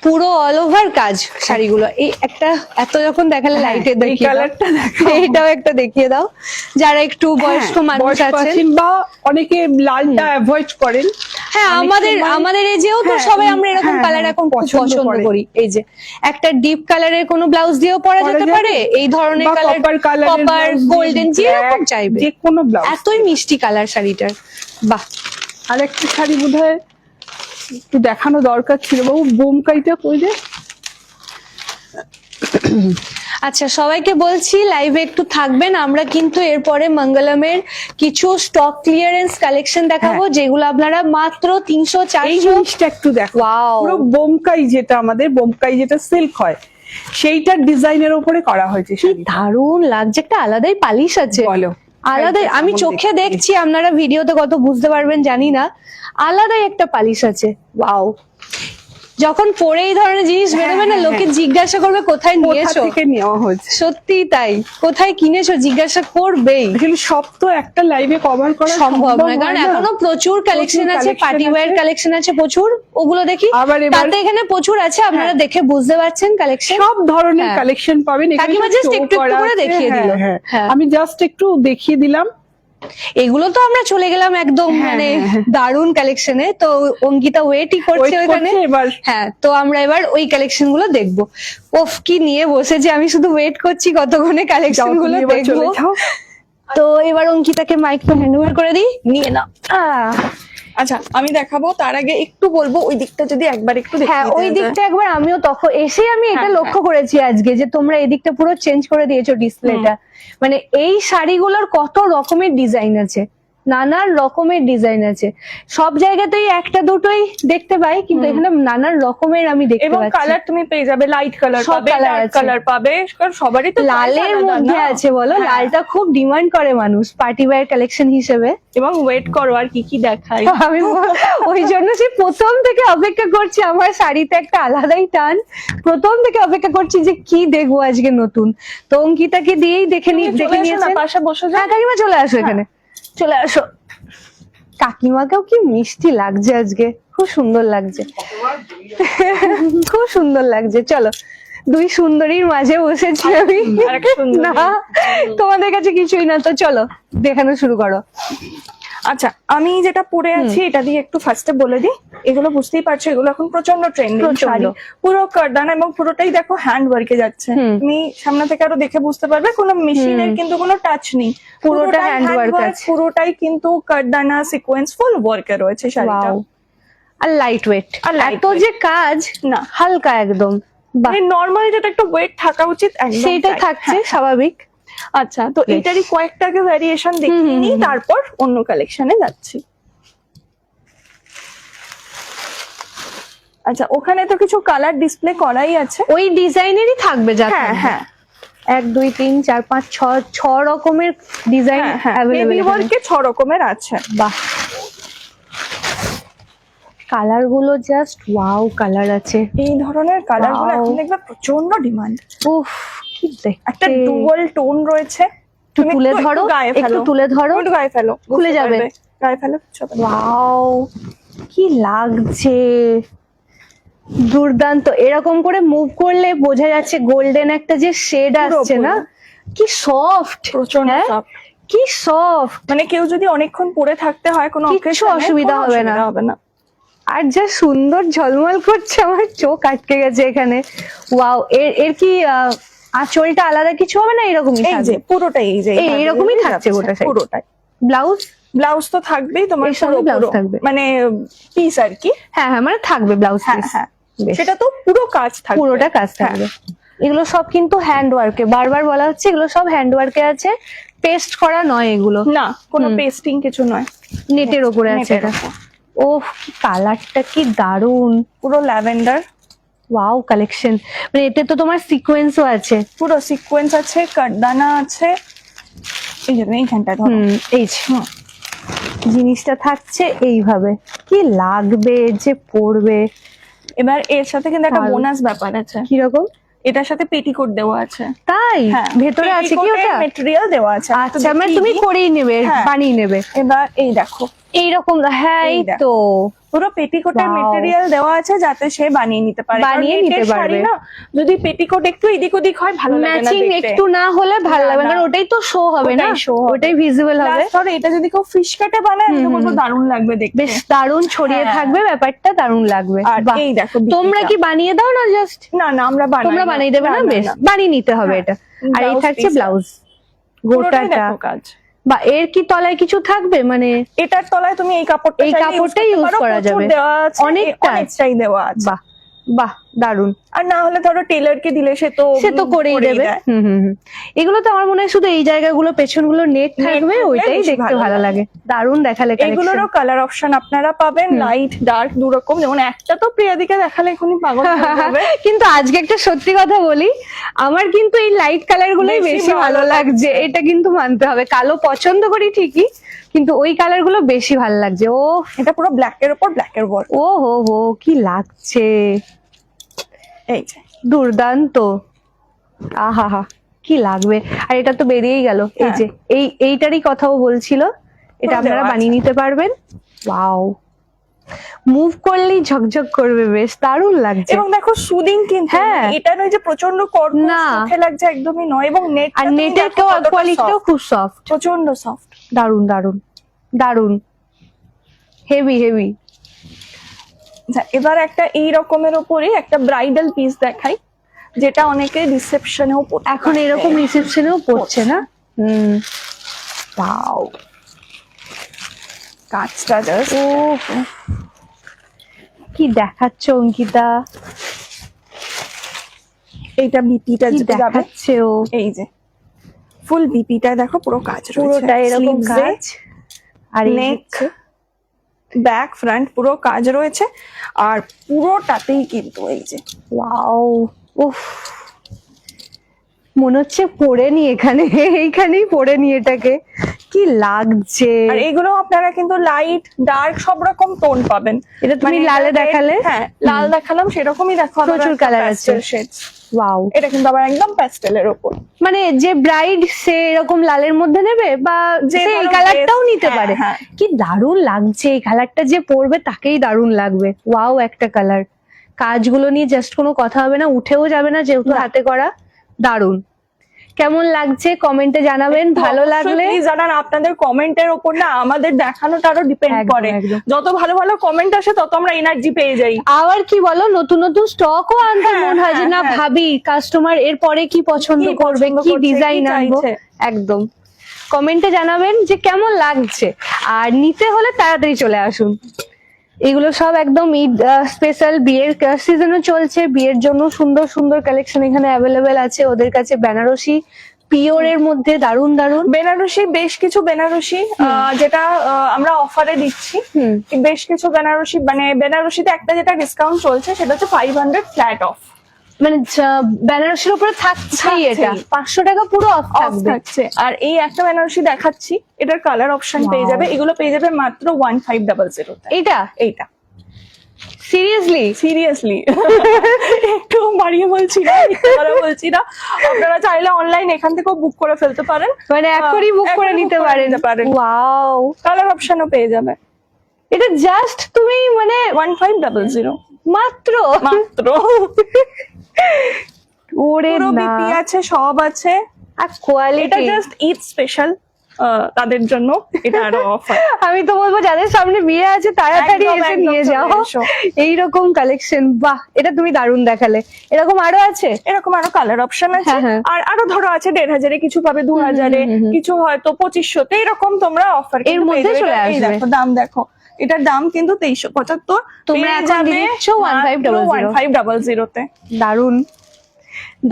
পুরো অল ওভার কাজ শাড়িগুলো। এই একটা এত যখন দেখালে হ্যাঁ, লাইটে এই দেখিয়ে দাও, কালারটা দেখো। এইটাও একটা দেখিয়ে দাও, যারা একটু বয়স্ক হ্যাঁ, মানুষ বয়স্ক আছেন। আছেন বা অনেকে লালটা অ্যাভয়েড করেন। হ্যাঁ, অনেক আমাদের সময়- আমাদের এজেও তো হ্যাঁ, সবাই আমরা এরকম হ্যাঁ, কালার হ্যাঁ, এখন খুব পছন্দ পছন্দ করে। করি। এই যে একটা ডিপ কালারের কোনো ব্লাউজ দিয়েও পরা পরা যেতে যাবে। পারে, এই ধরনের বা কালার, কপার কালারের কপার blouse দিয়ে গোল্ডেন যেরকম black, চাইবে, যে কোনো ব্লাউজ। এতই মিষ্টি কালার শাড়িটার, বাহ। আর একটা শাড়ি বোধহয় একটু দেখানো দরকার ছিল, বাবু বোমকাইটা কই রে? আচ্ছা, সবাইকে বলছি লাইভে একটু থাকবেন, আমরা কিন্তু এরপরে মঙ্গলমের কিছু স্টক ক্লিয়ারেন্স কালেকশন দেখাবো, যেগুলো আপনারা মাত্র 300 এই 400। জিনিসটা একটু দেখো, Wow। পুরো বোমকাই, যেটা আমাদের বোমকাই যেটা সিল্ক হয়, সেইটার ডিজাইনের উপরে করা হয়েছে কি শাড়িটা। দারুণ লাগছে, একটা আলাদাই পালিশ আছে, বলো আলাদাই। শাড়িটা আমি কেমন চোখে দেখতে? দেখছি, আপনারা ভিডিওতে কত বুঝতে পারবেন জানি না, আলাদাই একটা পালিশ আছে। ওয়াও, যখন পরে এই ধরনের জিনিস বেরোবে না, হ্যাঁ, লোকে জিজ্ঞাসা করবে কোথায় কোথা নিয়েছো, থেকে নেওয়া হয়েছে। সত্যি তাই, কোথায় কিনেছো জিজ্ঞাসা করবেই। আসলে সব তো একটা লাইভে কভার করা সম্ভব নয়, কারণ হয় না। এখনো প্রচুর কালেকশন আছে, collection পার্টি ওয়্যার আছে। কালেকশন আছে প্রচুর, ওগুলো দেখি। আবার এবার- তাতে এখানে প্রচুর আছে, আপনারা দেখে বুঝতে পারছেন কালেকশন। সব ধরনের হ্যাঁ। কালেকশন পাবেন এখানে, কাকিমা সব just show একটু একটু করা করে আছে। দেখিয়ে হ্যাঁ, দিল। হ্যাঁ। হ্যাঁ। আমি জাস্ট একটু দেখিয়ে দিলাম। এগুলো তো আমরা চলে গেলাম একদম হ্যাঁ, মানে হ্যাঁ। দারুণ কালেকশনে। তো অঙ্কিতা ওয়েটই করছে Wait ওখানে। করছে এবার। হ্যাঁ, তো আমরা এবার ওই কালেকশন গুলো দেখবো। ওফ কি নিয়ে বসেছি, আমি শুধু ওয়েট করছি কতক্ষণে কালেকশন যাও, গুলো তুমি এবার দেখবো। চলে যাও। তো এবার অঙ্কিতাকে মাইকটা হ্যান্ড ওভার করে দিই, নিয়ে নাও। আচ্ছা, আমি দেখাবো, তার আগে একটু বলবো ওই দিকটা যদি একবার একটু হ্যাঁ, দেখিয়ে ওই দেওয়া যায়। দিকটা একবার, আমিও তখন এসে আমি এটা হ্যাঁ, লক্ষ্য করেছি আজকে, যে তোমরা এই দিকটা পুরো চেঞ্জ করে দিয়েছো ডিসপ্লেটা। মানে এই শাড়িগুলোর কত রকমের ডিজাইন আছে, নানান রকমের ডিজাইন আছে। সব জায়গাতেই একটা দুটোই দেখতে পাই, কিন্তু এখানে নানান রকমের আমি দেখতে এবং পাচ্ছি। কালার তুমি পেয়ে যাবে, লাইট কালার সব পাবে, colour ডার্ক আছে। কালার পাবে, কারণ সবারই তো choice লালের আলাদা মধ্যে না। আছে বলো, হ্যাঁ। লালটা খুব ডিমান্ড করে মানুষ পার্টি ওয়্যার কালেকশন হিসেবে। এবং ওয়েট করো আর কি কি দেখাই। আমি ওই জন্য সে প্রথম থেকে অপেক্ষা করছি, আমার শাড়িতে একটা আলাদাই টান, প্রথম থেকে অপেক্ষা করছি যে কি দেখবো আজকে নতুন। তো অঙ্কিতাকে দিয়েই দেখে তুমি চলে দেখে এসো না, নিয়েছেন। পাশে বসে যাও। হ্যাঁ কাকিমা চলে আসো এখানে, চলে আসো। কাকিমাকেও কি মিষ্টি লাগছে আজকে, খুব সুন্দর লাগছে, খুব সুন্দর লাগছে। চলো, দুই সুন্দরীর মাঝে বসেছি আমি, আরেক সুন্দরী। না তোমাদের কাছে কিছুই না, তো চলো দেখানো শুরু করো। আচ্ছা, আমি যেটা পরে আছি এটা দিয়ে একটু ফার্স্টে বলে দিই। এগুলো বুঝতেই পারছো, এগুলো এখন প্রচন্ড ট্রেন্ডিং প্রচণ্ড। শাড়ি, পুরো কারদানা এবং পুরোটাই দেখো হ্যান্ড ওয়ার্কে যাচ্ছে। তুমি সামনে থেকে আরো দেখে বুঝতে পারবে, কোনো মেশিনের কিন্তু কোনো টাচ নেই, পুরোটা hand work আছে। পুরোটাই কিন্তু কারদানা সিকোয়েন্স ফুল ওয়ার্কে রয়েছে শাড়িটা। Wow। আর লাইট ওয়েট, আর light এত যে কাজ না, হালকা একদম, বাহ, নর্মালি যেটা একটা ওয়েট থাকা উচিত একদম সেইটাই তাই। থাকছে স্বাভাবিক। আচ্ছা, তো বেশ। এটারই কয়েকটাকে ভ্যারিয়েশন দেখিয়ে নিই, তারপর অন্য কালেকশনে যাচ্ছি। আচ্ছা, ওখানে তো কিছু কালার ডিসপ্লে করাই আছে। ওই ডিজাইনেরই থাকবে যা হ্যাঁ থাকবে। হ্যাঁ 1 2 3 4 5 6 রকমের ডিজাইন হ্যাঁ, অ্যাভেলেবল। বেবি ওয়ার্কে 6 রকমের আছে। বাহ, কালার গুলো জাস্ট ওয়াও কালার আছে। এই ধরনের কালার গুলো Wow. এখন দেখবে প্রচন্ড ডিমান্ড। উফ, কি দেখতে। একটা ডুয়াল টোন রয়েছে। একটু তুলে ধরো, গায়ে একটু ফেলো, তুলে ধরো। একটু গায়ে ফেলো, খুলে বুঝতে যাবে। পারবে। গায়ে ফেলো, কিছু হবে না। ওয়াও, কি লাগছে, দুর্দান্ত। এরকম করে মুভ করলে বোঝা যাচ্ছে গোল্ডেন একটা যে শেড আসছে না, কি সফট, প্রচন্ড soft। কি সফট। মানে কেউ যদি অনেকক্ষণ পরে থাকতে হয় কোনো কিচ্ছু occasion এ, অসুবিধা কোনো হবে না। অসুবিধা হবে না। আর যা সুন্দর ঝলমল করছে, আমার চোখ আটকে গেছে এখানে। ওয়াও, এর কি আঁচলটা আলাদা কিছু হবে না এরকমই এই যে থাকবে? পুরোটাই এই যে এরকমই থাকছে গোটা side। পুরোটাই। ব্লাউজ, ব্লাউজ তো থাকবেই তোমার, এর সঙ্গে পুরো blouse পুরো। থাকবে। মানে পিস আর কি। হ্যাঁ হ্যাঁ, মানে থাকবে ব্লাউজ হ্যাঁ পিস। হ্যাঁ, সেটা তো পুরো কাজ থাকবে। পুরোটা কাজ থাকবে। এগুলো সব কিন্তু হ্যান্ড ওয়ার্কে, বারবার বলা হচ্ছে এগুলো সব হ্যান্ড ওয়ার্কে আছে, পেস্ট করা নয় এগুলো, না কোনো পেস্টিং কিছু নয়, নেটের ওপরে আছে নেটের এটা। ওপর। ওহ, কি কালারটা কি দারুন। পুরো ল্যাভেন্ডার, ওয়াও কালেকশন। মানে এতে তো তোমার সিকোয়েন্সও আছে। পুরো সিকোয়েন্স আছে, কাটদানা আছে। এই যে এইখানটা ধরো, এই যে, জিনিসটা থাকছে এইভাবে, কি লাগবে যে পরবে। এবার এর সাথে কিন্তু একটা দারুণ। বোনাস ব্যাপার আছে, কিরকম? এটার সাথে পেটিকোট দেওয়া আছে। তাই ভেতরে আছে কি ওটা? মেটেরিয়াল দেওয়া আছে। আমি তো আচ্ছা, মানে দেখিয়ে তুমি দিই। করেই নেবে, হ্যাঁ। বানিয়ে নেবে। এবার এই দেখো, এইরকম, হ্যাঁ এই এই দেখো। তো। পুরো পেটিকোটের Wow. মেটেরিয়াল দেওয়া আছে যাতে সে বানিয়ে নিতে পারে। বানিয়ে কারণ নিতে নেটের শাড়ি পারবে। না, যদি পেটিকোট একটু এদিক ওদিক হয় ভালো লাগে না ম্যাচিং দেখতে। একটু না হলে ভালো না, লাগবে না, না। কারণ ওটাই তো শো হবে না, ওটাই show হবে। ওটাই ভিজিবল হবে। Plus ধরো এটা যদি কেউ ফিশ কাটে বানায়, আমি তো বলবো দারুণ লাগবে দেখতে। বেশ দারুণ ছড়িয়ে হ্যাঁ। থাকবে, ব্যাপারটা দারুণ লাগবে। আর বাহ। এই দেখো তোমরা বিকিটা। কি বানিয়ে দাও না জাস্ট? না না, আমরা বানাই তোমরা না। বানিয়ে দেবে না? বেশ, বানিয়ে নিতে হবে হ্যাঁ। এটা। আর এই Blouse থাকছে piece। ব্লাউজ পুরোটাই গোটাটা। দেখো কাজ। বা এর কি তলায় কিছু থাকবে মানে? এটার তলায় তুমি এই কাপড়টা এই চাইলে কাপড়টাই করতে use পারো, করা প্রচুর যাবে। দেওয়া আছে, অনেকটা আছে। অনেকটাই দেওয়া আছে। বাহ বাহ, দারুণ। আর না হলে ধরো টেলারকে দিলে সে তো করেই দেবে। দেয়। এগুলো তো আমার মনে হয় শুধু এই জায়গাগুলো পেছনগুলো নেট থাকবে, থাকলে ওইটাই বেশি দেখতে ভালো ভালো লাগে। দারুণ দেখালে collection। এগুলোরও কালার অপশন আপনারা পাবেন, লাইট ডার্ক দু রকম। যেমন একটা তো প্রিয়াদিকে দেখালে এখনই পাগল হয়ে যাবে। কিন্তু আজকে একটা সত্যি কথা বলি, আমার কিন্তু এই লাইট কালার গুলোই বেশি বেশি ভালো ভালো লাগছে। এটা কিন্তু মানতে হবে, কালো পছন্দ করি ঠিকই, কিন্তু ওই কালার গুলো বেশি ভালো লাগছে। ও এটা পুরো ব্ল্যাক এর উপর ব্ল্যাক এর ওয়ার্ক। ও হো হো, কি লাগছে, এই যে দুর্দান্ত। আহা হা, কি লাগবে। আর এটা তো বেরিয়েই গেল। এই হ্যাঁ। যে এইটারই কথাও বলছিল, এটা পুরো আপনারা দেওয়া বানিয়ে নিতে পারবেন। ওয়াও, মুভ করলেই ঝকঝক করবে, বেশ দারুণ লাগছে। এবং দেখো সুদিং কিন্তু, হ্যাঁ। এটা নয় যে প্রচন্ড কর্কশ না। চোখে লাগছে, একদমই নয়। এবং নেট আর নেটের কোয়ালিটিটাও খুব সফট। প্রচন্ড সফট। দারুণ দারুণ দারুণ, হেভি হেভি। এবার একটা এই রকমের উপরে একটা ব্রাইডাল পিস দেখাই, যেটা অনেকে রিসেপশনেও পড়তে এখন পারে। এরকম রিসেপশনেও পড়ছে না? ওয়াও, কাজটা জাস্ট ও কি দেখাচ্ছ অঙ্কিতা, এইটা বিপিটা কি যেতে যাবে, দেখাচ্ছে ও। এই যে ফুল বিপিটা দেখো পুরো কাজ রয়েছে, পুরোটা এরকম Sleeves এ, কাজ। আর নেক, ব্যাক ফ্রন্ট পুরো কাজ রয়েছে। আর পুরোটাতেই কিন্তু এই যে ওয়াও, উফ, মনে হচ্ছে পরে নি এখানে, এইখানেই পরে নি এটাকে, কি লাগছে। আর এগুলো আপনারা কিন্তু লাইট ডার্ক সব রকম টোন পাবেন। এটা তুমি মানে লালে এটা red, দেখালে? হ্যাঁ লাল দেখালাম, সেরকমই দেখো আবার প্রচুর একটা colour pastel আছে। shades। ওয়াও, এটা কিন্তু আবার একদম প্যাস্টেলের উপর। মানে যে ব্রাইড সে এরকম লালের মধ্যে নেবে, বা যে সে এই ধরো কালারটাও dress, নিতে হ্যাঁ, পারে। হ্যাঁ। কি দারুণ লাগছে, এই কালারটা যে পরবে তাকেই দারুণ লাগবে। ওয়াও, একটা কালার। কাজগুলো নিয়ে জাস্ট কোনো কথা হবে না, উঠেও যাবে না যেহেতু হাতে করা। দারুণ। কেমন লাগছে কমেন্টে জানাবেন, ভালো লাগলে। প্লিজ জানান, আপনাদের কমেন্টের উপর না আমাদের দেখানোটা আরো ডিপেন্ড একদম, করে। একদম। যত ভালো ভালো কমেন্ট আসে তত আমরা এনার্জি পেয়ে যাই। আবার কি বলো, নতুন নতুন স্টকও আনতে হ্যাঁ, মন হয় যে হ্যাঁ, না, হ্যাঁ। ভাবি কাস্টমার এর পরে কি পছন্দ কি করবে, পছন্দ কি করছে, ডিজাইন কি আনবো। চাইছে। একদম, কমেন্টে জানাবেন যে কেমন লাগছে। আর নিতে হলে তাড়াতাড়ি চলে আসুন। এগুলো সব একদম ঈদ স্পেশাল, বিয়ের সিজনও চলছে, বিয়ের জন্য সুন্দর সুন্দর কালেকশন এখানে অ্যাভেলেবেল আছে ওদের কাছে। বেনারসি পিওরের মধ্যে দারুন দারুন। বেনারসি বেশ কিছু বেনারসি যেটা আমরা অফারে দিচ্ছি। বেশ কিছু বেনারসি মানে বেনারসিতে একটা যেটা ডিসকাউন্ট চলছে সেটা হচ্ছে 500 ফ্ল্যাট অফ, মানে বেনারসির উপরে থাকছেই এটা, 500 টাকা পুরো অফ অফ থাকছে। আর এই একটা বেনারসি দেখাচ্ছি, এটার কালার অপশন পেয়ে যাবে, এগুলো পেয়ে যাবে মাত্র 1500। এইটা সিরিয়াসলি একটু বাড়িয়ে বলছি না, বলছি না, আপনারা চাইলে অনলাইন এখান থেকেও বুক করে ফেলতে পারেন, মানে এখনই বুক করে নিতে পারেন। ওয়াও, কালার অপশনও পেয়ে যাবে। এটা জাস্ট তুমি মানে 1500 মাত্র ওরে পুরো না, বিপি আছে, সব আছে। আর কোয়ালিটি এটা জাস্ট ঈদ স্পেশাল তাদের জন্য, এটা আরো অফার। আমি তো বলবো যাদের সামনে বিয়ে আছে তাড়াতাড়ি একদম, এসে একদম নিয়ে চলে যাও এসো। এইরকম কালেকশন। বাহ, এটা তুমি দারুণ দেখালে। এরকম আরো আছে? এরকম আরো কালার অপশন আছে। হ্যাঁ। আর আরো ধরো আছে 1500, কিছু পাবে 2000, কিছু হয়তো 2500, এরকম তোমরা অফার এর মধ্যে চলে আসবে। দেখো দাম দেখো, এটার দাম কিন্তু 2375, তোমরা এখন দিচ্ছ 1500 তে। দারুণ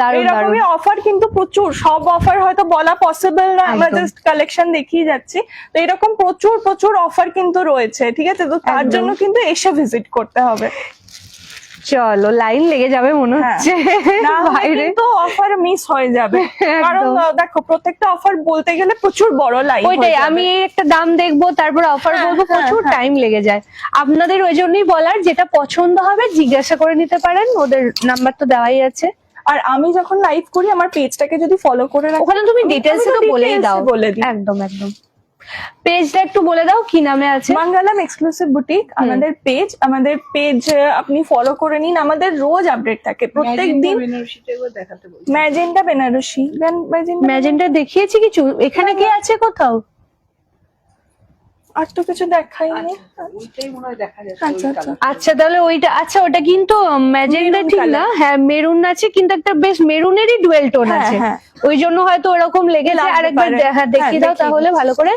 দারুণ দারুণ এরকমই অফার কিন্তু প্রচুর, সব অফার হয়তো বলা পসিবল না, আমরা একদম। জাস্ট কালেকশন দেখিয়ে যাচ্ছি। তো এরকম প্রচুর প্রচুর অফার কিন্তু রয়েছে, ঠিক আছে? তো তার একদম। জন্য কিন্তু এসে ভিজিট করতে হবে। চলো, লাইন লেগে যাবে মনে হচ্ছে না হলে বাইরে। কিন্তু অফার মিস হয়ে যাবে, একদম। কারণ দেখো প্রত্যেকটা অফার বলতে গেলে প্রচুর বড় লাইন। ওইটাই, আমি এই একটা দাম দেখবো তারপর অফার বলবো, প্রচুর টাইম লেগে যায়। আপনাদের ওই জন্যই বলার, যেটা পছন্দ হবে জিজ্ঞাসা করে নিতে পারেন, ওদের নাম্বার তো দেওয়াই আছে। আর আমি যখন লাইভ করি আমার পেজটাকে যদি ফলো করে রাখো, ওখানে তুমি ডিটেলস তো বলেই দাও। বলে দিই একদম একদম, পেজটা একটু বলে দাও কি নামে আছে। মঙ্গলম এক্সক্লুসিভ বুটিক আমাদের পেজ আপনি ফলো করে নিন, আমাদের রোজ আপডেট থাকে প্রত্যেক দিন। ম্যাজেন্টা বেনারসি, ম্যাজেন্টা দেখিয়েছি কিছু, এখানে কি আছে কোথাও? আর তো কিছু দেখাইনি। আচ্ছা তাহলে ওইটা, আচ্ছা ওটা কিন্তু ম্যাজেন্টা ঠিক না, হ্যাঁ মেরুন আছে, কিন্তু একটা বেশ মেরুনেরই ডুয়েল টোন আছে, ওই জন্য হয়তো ওরকম লেগেছে। আরেকবার দেখিয়ে দাও তাহলে ভালো করে।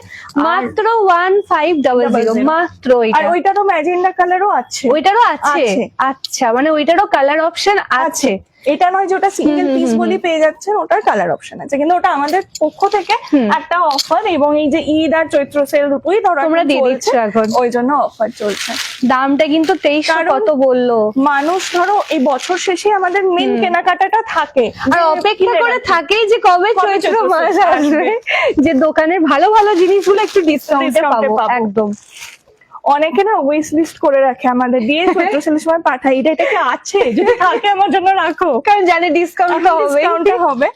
মাত্র 1500 মাত্র। আর ওইটা তো ম্যাজেন্টা কালারও আছে, ওইটারও আছে? আচ্ছা, মানে ওইটারও কালার অপশন আছে। এটা নয় যে ওটা সিঙ্গেল পিস বলি পেয়ে যাচ্ছেন, ওটার কালার অপশন আছে, কিন্তু ওটা আমাদের পক্ষ থেকে একটা অফার। এবং এই যে ঈদ আর চৈত্র সেল দুটোই ধরো তোমরা দিয়ে দিচ্ছ এখন, ওই জন্য অফার চলছে। দামটা কিন্তু 2300 কত বললো। মানুষ ধরো এই বছর শেষে আমাদের মেন কেনাকাটাটা থাকে, আর অপেক্ষা করে থাকেই যে কবে চৈত্র মাস আসবে, যে দোকানের ভালো ভালো জিনিসগুলো একটু ডিসকাউন্টে পাবো। একদম, অনেকে না উইশ লিস্ট করে রাখে আমাদের, দিয়ে চৈত্র সেলের সময় পাঠাই, এটা কি আছে, যদি থাকে আমার জন্য রাখো, কারণ জানে ডিসকাউন্ট হবে।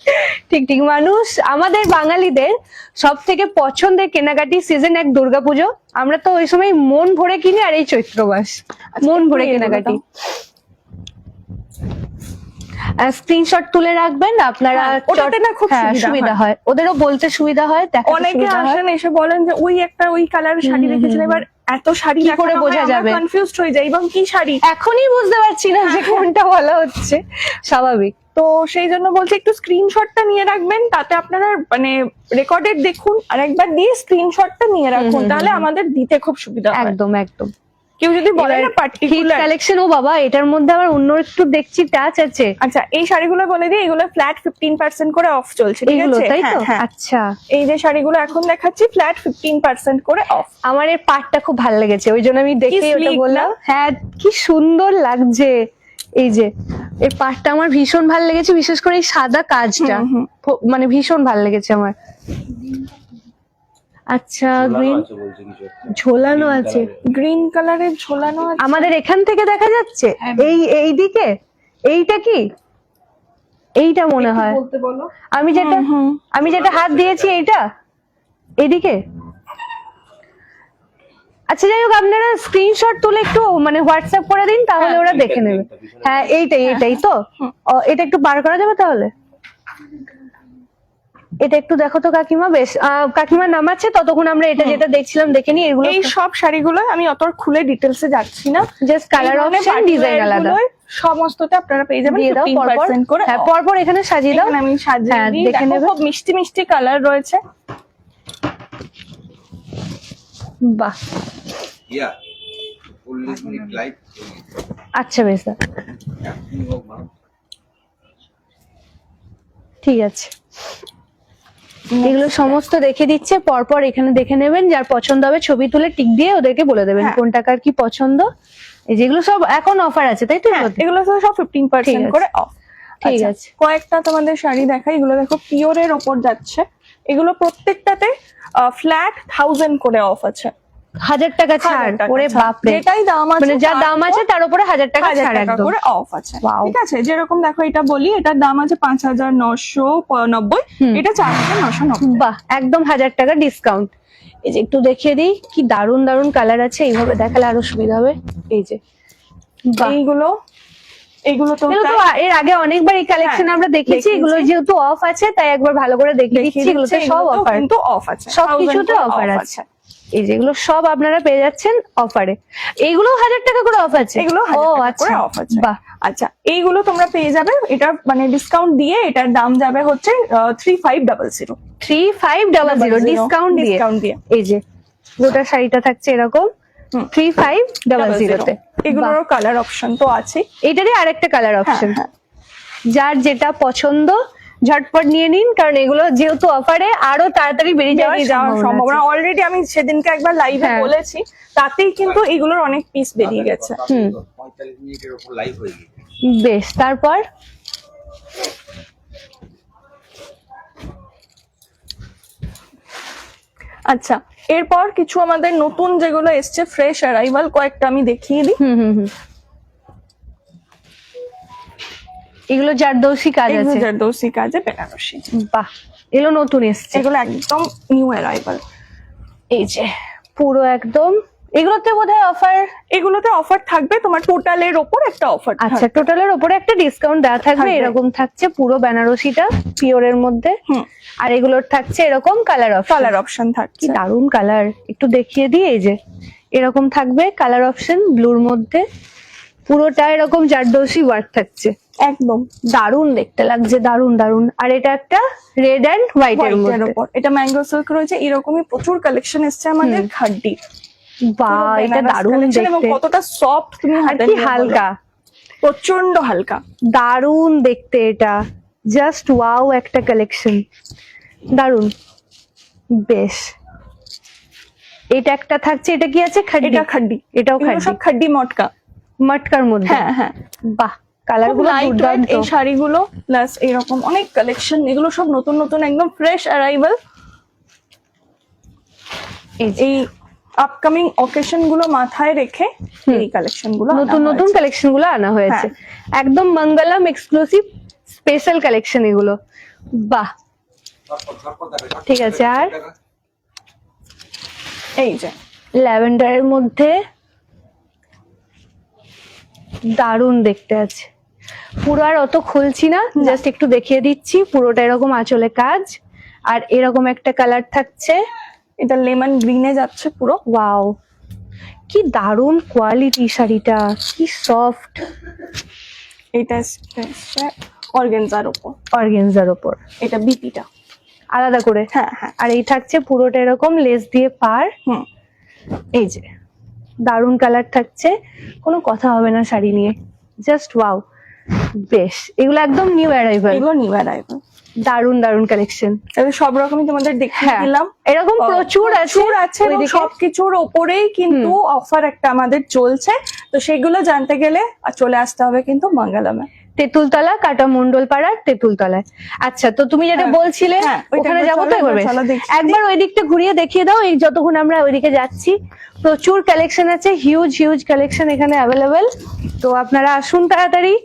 ঠিক ঠিক, মানুষ আমাদের বাঙালিদের সব থেকে পছন্দের কেনাকাটি সিজন এক দুর্গাপুজো। আমরা তো ওই সময় মন ভরে কিনি, আর এই চৈত্র মাস মন ভরে কেনাকাটি। স্ক্রিনশট তুলে রাখবেন আপনারা, ওটাতে না খুব সুবিধা হয়, ওদেরও বলতে সুবিধা হয়। অনেকে আসেন এসে বলেন যে ওই কালার শাড়ি দেখেছিলেন, এবার এত শাড়ি কি করে বোঝা যাবে, কনফিউজড হয়ে যায়, এবং কি শাড়ি এখনই বুঝতে পারছি না যে কোনটা বলা হচ্ছে, স্বাভাবিক। তো সেই জন্য বলছি একটু স্ক্রিনশটটা নিয়ে রাখবেন, তাতে আপনারা মানে রেকর্ডেড দেখুন, আর একবার দিয়ে স্ক্রিনশটটা নিয়ে রাখুন, তাহলে আমাদের দিতে খুব সুবিধা হয়। একদম একদম। কেউ যদি বলে না পার্টিকুলার কালেকশন, ও বাবা এটার মধ্যে আবার অন্য একটু দেখছি টাচ আছে। আচ্ছা, এই শাড়িগুলো বলে দিই, এগুলো ফ্ল্যাট 15% করে অফ চলছে, ঠিক আছে? তাই তো? আচ্ছা, এই যে শাড়িগুলো এখন দেখাচ্ছি ফ্ল্যাট 15% করে অফ। আমার এর পাটটা খুব ভালো লেগেছে, ওই জন্য আমি দেখে ওটা বললাম। হ্যাঁ, কি সুন্দর লাগছে। এই যে এই পাটটা আমার ভীষণ ভালো লেগেছে, বিশেষ করে এই সাদা কাজটা মানে ভীষণ ভালো লেগেছে আমার। আচ্ছা, গ্রিন ঝোলানো আছে, গ্রিন কালারের ঝোলানো আছে। আমাদের এখান থেকে দেখা যাচ্ছে এই দিকে। এইটা কি, এইটা মনে হয় আমি যেটা হাত দিয়েছি, এইটা এইদিকে। আচ্ছা যাই হোক, আপনারা স্ক্রিনশট তুলে একটু মানে হোয়াটসঅ্যাপ করে দিন, তাহলে ওরা দেখে নেবে। হ্যাঁ এইটাই তো। এটা একটু বার করা যাবে তাহলে? এটা একটু দেখো তো কাকিমা। বেশ, কাকিমার নাম আছে, ততক্ষণ আমরা এটা যেটা দেখছিলাম দেখে নিই। এগুলো এই সব শাড়িগুলো আমি অত খুলে ডিটেলসে যাচ্ছি না, জাস্ট কালার অপশন, ডিজাইন আলাদা, সমস্তটা আপনারা পেয়ে যাবেন 15% করে। হ্যাঁ, পরপর এখানে সাজিয়ে দাও, আমি সাজিয়ে দিই, দেখে নেবে। খুব মিষ্টি মিষ্টি কালার রয়েছে। বাহ, আচ্ছা বেশ, ঠিক আছে। এগুলো সমস্ত দেখে দিচ্ছে পরপর, এখানে দেখে নেবেন, যার পছন্দ হবে ছবি তুলে টিক দিয়ে ওদেরকে বলে দেবেন হ্যাঁ। কোন টাকার কি পছন্দ। এই যেগুলো সব এখন অফার আছে তাই তো? এগুলো তো সব 15% ঠিক আছে। করে অফ। ঠিক আছে। কয়েকটা তোমাদের শাড়ি দেখাই, এগুলো দেখো পিওরের ওপর যাচ্ছে, এগুলো প্রত্যেকটাতে ফ্ল্যাট 1000 করে অফ আছে। 1000 টাকা ছাড়, 1000 টাকা ওরে ছাড়। বাপরে, যেটাই দাম আছে মানে যা দাম আছে তার উপরে 1000 টাকা 1000 ছাড় টাকা একদম। করে অফ আছে। Wow. ঠিক আছে, যেরকম দেখো এটা বলি, এটার দাম আছে 5990, এটা 4990। বাহ, একদম 1000 টাকা ডিসকাউন্ট। এই যে একটু দেখিয়ে দিই, কি দারুন দারুন কালার আছে, এইভাবে দেখালে আরো সুবিধা হবে। এই যে বাহ, এইগুলো তো এগুলো তো এর আগে অনেকবার এই কালেকশন হ্যাঁ, আমরা দেখেছি। দেখিয়েছি। এগুলো যেহেতু অফ আছে তাই একবার ভালো করে দেখিয়ে দিচ্ছি। এগুলোতে সব অফার, কিন্তু অফ আছে, সবকিছুতে 1000 করে অফার off আছে। এই যেগুলো সব আপনারা পেয়ে যাচ্ছেন অফারে। এইগুলো 1000 টাকা করে অফ আছে, এগুলো ও 1000 টাকা আচ্ছা করে অফ আছে। বাহ, আচ্ছা, এইগুলো তোমরা পেয়ে যাবে, এটা মানে ডিসকাউন্ট দিয়ে এটার দাম যাবে হচ্ছে 3500। 3500 ডিসকাউন্ট দিয়ে। এই যে গোটা শাড়িটা থাকছে এরকম 3500 তে। এগুলোর কালার অপশন তো আছে, এটারই আরেকটা কালার অপশন, হ্যাঁ। যার যেটা পছন্দ ঝটপট নিয়ে নিন, কারণ এগুলো যেহেতু অফারে আরো তাড়াতাড়ি বেরিয়ে যাওয়ার সম্ভাবনা সম্ভাবনা। আছে। অলরেডি আমি সেদিনকে একবার লাইভে হ্যাঁ। বলেছি, তাতেই কিন্তু এগুলোর অনেক পিস বেরিয়ে গেছে। 45 মিনিটের উপর লাইভ হয়ে গেছে। বেশ, তারপর আচ্ছা, এরপর কিছু আমাদের নতুন যেগুলো এসছে ফ্রেশ অ্যারাইভাল, কয়েকটা আমি দেখিয়ে দিই। হুম। এগুলো জারদৌসি কাজ এগুলো আছে, জারদৌসি কাজে বেনারসি, বাহ, এগুলো নতুন এসছে। এগুলো একদম নিউ অ্যারাইভাল। এই যে পুরো একদম, এগুলোতে বোধহয় অফার, এগুলোতে অফার থাকবে, তোমার টোটালের ওপর একটা অফার আচ্ছা টোটালের উপরে একটা ডিসকাউন্ট দেওয়া থাকবে। থাকবে। এরকম থাকছে পুরো বেনারসিটা পিওরের মধ্যে, আর এগুলোর থাকছে এরকম কালার কালার অপশন কি থাকছে। দারুন কালার, একটু দেখিয়ে দিই। এই যে এরকম থাকবে কালার অপশন ব্লুর মধ্যে, পুরোটা এরকম জারদৌসি ওয়ার্ক থাকছে, একদম দারুন দেখতে লাগছে, দারুন দারুন। আর এটা একটা রেড এন্ড হোয়াইট এর হোয়াইটের মধ্যে, ওপর, এটা ম্যাঙ্গো সিল্ক রয়েছে। এরকমই প্রচুর কালেকশন এসছে আমাদের খাড্ডি, বাহ এটা দারুন এবং দেখতে, কতটা সফট, তুমি আর হাতে কি নিয়ে বলো। হালকা, প্রচন্ড হালকা, দারুন দেখতে, এটা জাস্ট ওয়াও একটা কালেকশন, দারুন। বেশ, এটা একটা থাকছে, এটা কি আছে খাড্ডি? এটা খাড্ডি, এটাও এগুলো খাড্ডি, সব খাড্ডি মটকা। মটকার মধ্যে, হ্যাঁ। বাহ, কালার গুলো দুর্দান্ত। এই শাড়িগুলো প্লাস এরকম অনেক কালেকশন, এগুলো সব নতুন নতুন একদম ফ্রেশ অ্যারাইভাল। এই আপকামিং অকেশন গুলো মাথায় রেখে এই কালেকশন গুলো নতুন নতুন কালেকশন গুলো আনা হয়েছে, একদম মঙ্গলম এক্সক্লুসিভ স্পেশাল কালেকশন এগুলো, বাহ ঠিক আছে। আর এই যে ল্যাভেন্ডারের মধ্যে দারুন দেখতে আছে, পুরো আর অত খুলছি না, জাস্ট একটু দেখিয়ে দিচ্ছি। পুরোটা এরকম আঁচলে কাজ, আর এরকম একটা কালার থাকছে, এটা লেমন গ্রিনে যাচ্ছে পুরো। ওয়াও কি দারুন কোয়ালিটি, শাড়িটা কি সফট, এটা অর্গানজার ওপর, অর্গানজার ওপর, এটা বিপিটা আলাদা করে। হ্যাঁ। আর এই থাকছে পুরোটা এরকম লেস দিয়ে পার। এই যে দারুন কালার থাকছে, কোনো কথা হবে না শাড়ি নিয়ে, জাস্ট ওয়াও। বেশ, এগুলো একদম নিউ অ্যারাইভাল, এগুলো নিউ অ্যারাইভাল, দারুন দারুন কালেকশন। তবে সব রকমই তোমাদের দেখিয়ে দিলাম। এরকম প্রচুর আছে এবং ওইদিকে। সবকিছুর ওপরেই কিন্তু অফার একটা আমাদের চলছে, তো সেগুলো জানতে গেলে চলে আসতে হবে কিন্তু মঙ্গলমে, তেঁতুলতলা, কাটা মন্ডলপাড়ার তেঁতুলতলায়। আচ্ছা, তো তুমি যেটা বলছিলে ওখানে যাবো তো একবার, একবার ওই দিকটা ঘুরিয়ে দেখিয়ে দাও। এই যতক্ষণ আমরা ওইদিকে যাচ্ছি, প্রচুর কালেকশন আছে, হিউজ হিউজ কালেকশন এখানে অ্যাভেলেবেল, তো আপনারা আসুন তাড়াতাড়ি।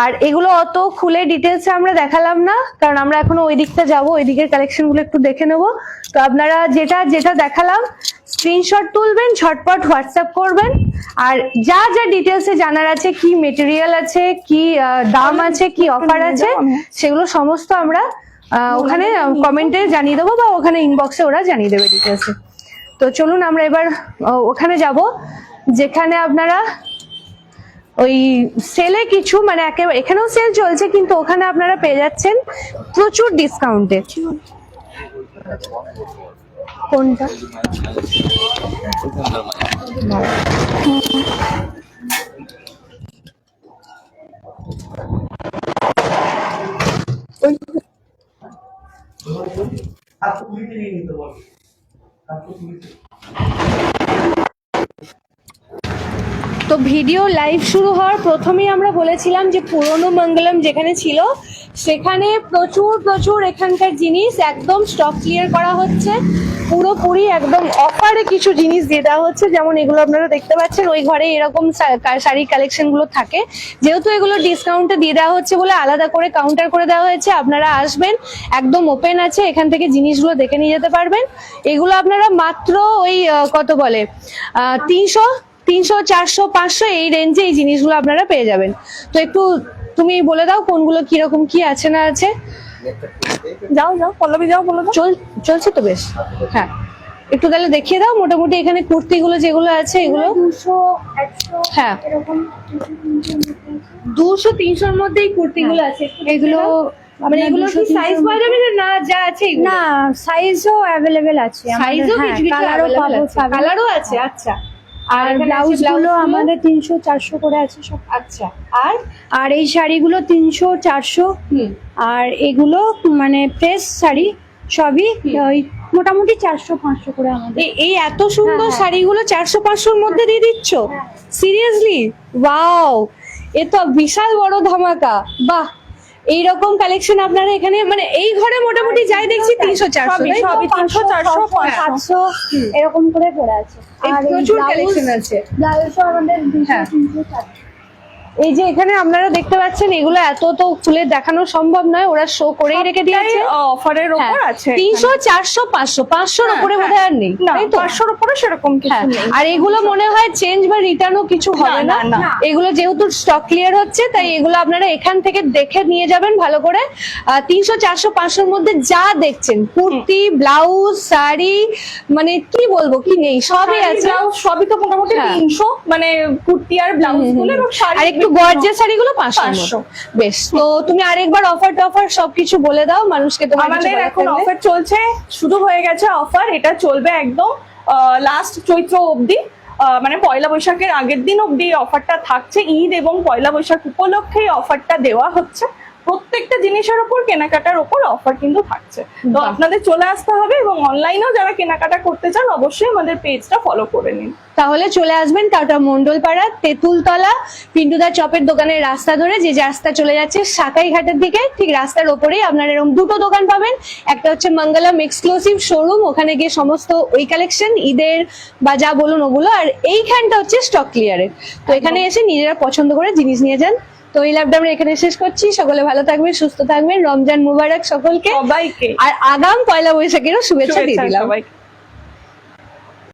আর এগুলো অত খুলে ডিটেলস আমরা দেখালাম না, কারণ আমরা এখনো ওই দিকটা যাবো, ওই দিকের কালেকশন গুলো একটু দেখে নেবো। তো আপনারা যেটা যেটা দেখালাম স্ক্রিনশট তুলবেন, ঝটপট হোয়াটসঅ্যাপ করবেন, আর যা যা ডিটেলসে জানার আছে, কি মেটেরিয়াল আছে, কি দাম আছে, কি অফার আছে, সেগুলো সমস্ত আমরা ওখানে কমেন্টে জানিয়ে দেবো, বা ওখানে ইনবক্সে ওরা জানিয়ে দেবে ডিটেলসে। তো চলুন আমরা এবার ওখানে যাব, যেখানে আপনারা ওই সেলে কিছু, মানে একেবারে এখানেও সেল চলছে, কিন্তু ওখানে আপনারা পেয়ে যাচ্ছেন প্রচুর ডিসকাউন্টে। কোনটা? তো ভিডিও লাইভ শুরু হওয়ার প্রথমেই আমরা বলেছিলাম যে পুরনো মঙ্গলম যেখানে ছিল সেখানে প্রচুর এখানকার জিনিস একদম স্টক ক্লিয়ার করা হচ্ছে, পুরোপুরি একদম অফারে কিছু জিনিস দিয়ে দেওয়া হচ্ছে। যেমন এগুলো আপনারা দেখতে পাচ্ছেন, ওই ঘরে এরকম শাড়ি কালেকশন গুলো থাকে, যেহেতু এগুলো ডিসকাউন্টে দিয়ে দেওয়া হচ্ছে বলে আলাদা করে কাউন্টার করে দেওয়া হয়েছে। আপনারা আসবেন, একদম ওপেন আছে, এখান থেকে জিনিসগুলো দেখে নিয়ে যেতে পারবেন। এগুলো আপনারা মাত্র ওই কত বলে 300, 400, 500 এই রেঞ্জে এই জিনিসগুলো আপনারা পেয়ে যাবেন। তো একটু তুমি বলে দাও কোনগুলো কিরকম কি আছে না আছে। যাও পল্লবী যাও, বলো তো। চলছে তো বেশ। হ্যাঁ, একটু তাহলে দেখিয়ে দাও মোটামুটি এখানে কুর্তিগুলো যেগুলো আছে এগুলো 200, 100 হ্যাঁ এরকম 200, 300 মধ্যেই কুর্তিগুলো আছে। এগুলো মানে এগুলো কি সাইজ পাওয়া যাবে না যা আছে এগুলো? না, সাইজও অ্যাভেলেবেল আছে, সাইজও কিছু কিছু কালারও পাবো, কালারও আছে। আচ্ছা, আর এখানে আছে ব্লাউজ গুলো ব্লাউজগুলো? আমাদের 300, 400 করে আছে সব। আচ্ছা, আর আর এই শাড়িগুলো 300, 400, আর এগুলো মানে প্রেস শাড়ি সবই ওই মোটামুটি 400, 500 করে আমাদের। এই এত সুন্দর হ্যাঁ। শাড়িগুলো 400, 500 এর মধ্যে দিয়ে দিচ্ছ? সিরিয়াসলি? ওয়াও, এ তো বিশাল বড় ধামাকা। বাহ, এইরকম কালেকশন আপনারা এখানে মানে এই ঘরে মোটামুটি যাই দেখছি 300, 400 সবই, সবই 300, 400, 500 এরকম করে পড়ে আছে। আর এই প্রচুর কালেকশন আছে। ব্লাউজও আমাদের 200, হ্যাঁ। 300, 400। এই যে এখানে আপনারা দেখতে পাচ্ছেন এগুলো এত তো খুলে দেখানো সম্ভব নয়, ওরা শো করেই রেখে দিয়েছে। অফারের ওপর আছে 300, 400, 500, 500 উপরে হ্যাঁ, বোধহয় আর নেই, না, তাই তো? 500 উপরে সেরকম কিছু হ্যাঁ, নেই। আর এগুলো মনে হয় চেঞ্জ বা রিটার্নও কিছু হবে না। না, না। এগুলো যেহেতু স্টক ক্লিয়ার হচ্ছে তাই এগুলো আপনারা এখান থেকে দেখে নিয়ে যাবেন ভালো করে। 300, 400, 500 এর মধ্যে যা দেখছেন কুর্তি, ব্লাউজ, শাড়ি, মানে কি বলবো কি নেই সবই আছে। ব্লাউজ সবই তো মোটামুটি হ্যাঁ। 300, মানে কুর্তি আর ব্লাউজ গুলো এবং শাড়ি আর একটু গর্জিয়াস শাড়িগুলো 500। বেশ, তো তুমি আরেকবার অফার টফার সবকিছু বলে দাও মানুষকে। তোমার কিছু আমাদের বলার এখন থাকলে? অফার চলছে, শুরু হয়ে গেছে অফার, এটা চলবে একদম লাস্ট চৈত্র অবধি। মানে পয়লা বৈশাখের আগের দিন অবধি অফারটা থাকছে। ঈদ এবং পয়লা বৈশাখ উপলক্ষে অফারটা দেওয়া হচ্ছে। প্রত্যেকটা জিনিসের উপর কেনাকাটার উপর অফার কিন্তু থাকছে। তো বাহ। আপনাদের চলে আসতে হবে এবং অনলাইনেও যারা কেনাকাটা করতে চান অবশ্যই আমাদের পেজটা ফলো করে নিন। তাহলে চলে আসবেন টাটা মন্ডলপাড়া, তেঁতুলতলা, পিন্টুদার চপের দোকানের রাস্তা ধরে, যে রাস্তা চলে যাচ্ছে সাকাই ঘাটের দিকে, ঠিক রাস্তার ওপরেই আপনার এরকম দুটো দোকান পাবেন। একটা হচ্ছে মঙ্গলম এক্সক্লুসিভ শোরুম, ওখানে গিয়ে সমস্ত ওই কালেকশন ঈদের বা যা বলুন ওগুলো, আর এইখানটা হচ্ছে স্টক ক্লিয়ারের। তো এখানে এসে নিজেরা পছন্দ করে জিনিস নিয়ে যান। তো এই লাইভটা আমরা এখানে শেষ করছি। সকলে ভালো থাকবেন, সুস্থ থাকবেন, রমজান মুবারক সকলকে, সবাইকে আর আগাম পয়লা বৈশাখেরও শুভেচ্ছা দিয়ে শুভেচ্ছা দিলাম। সবাইকে।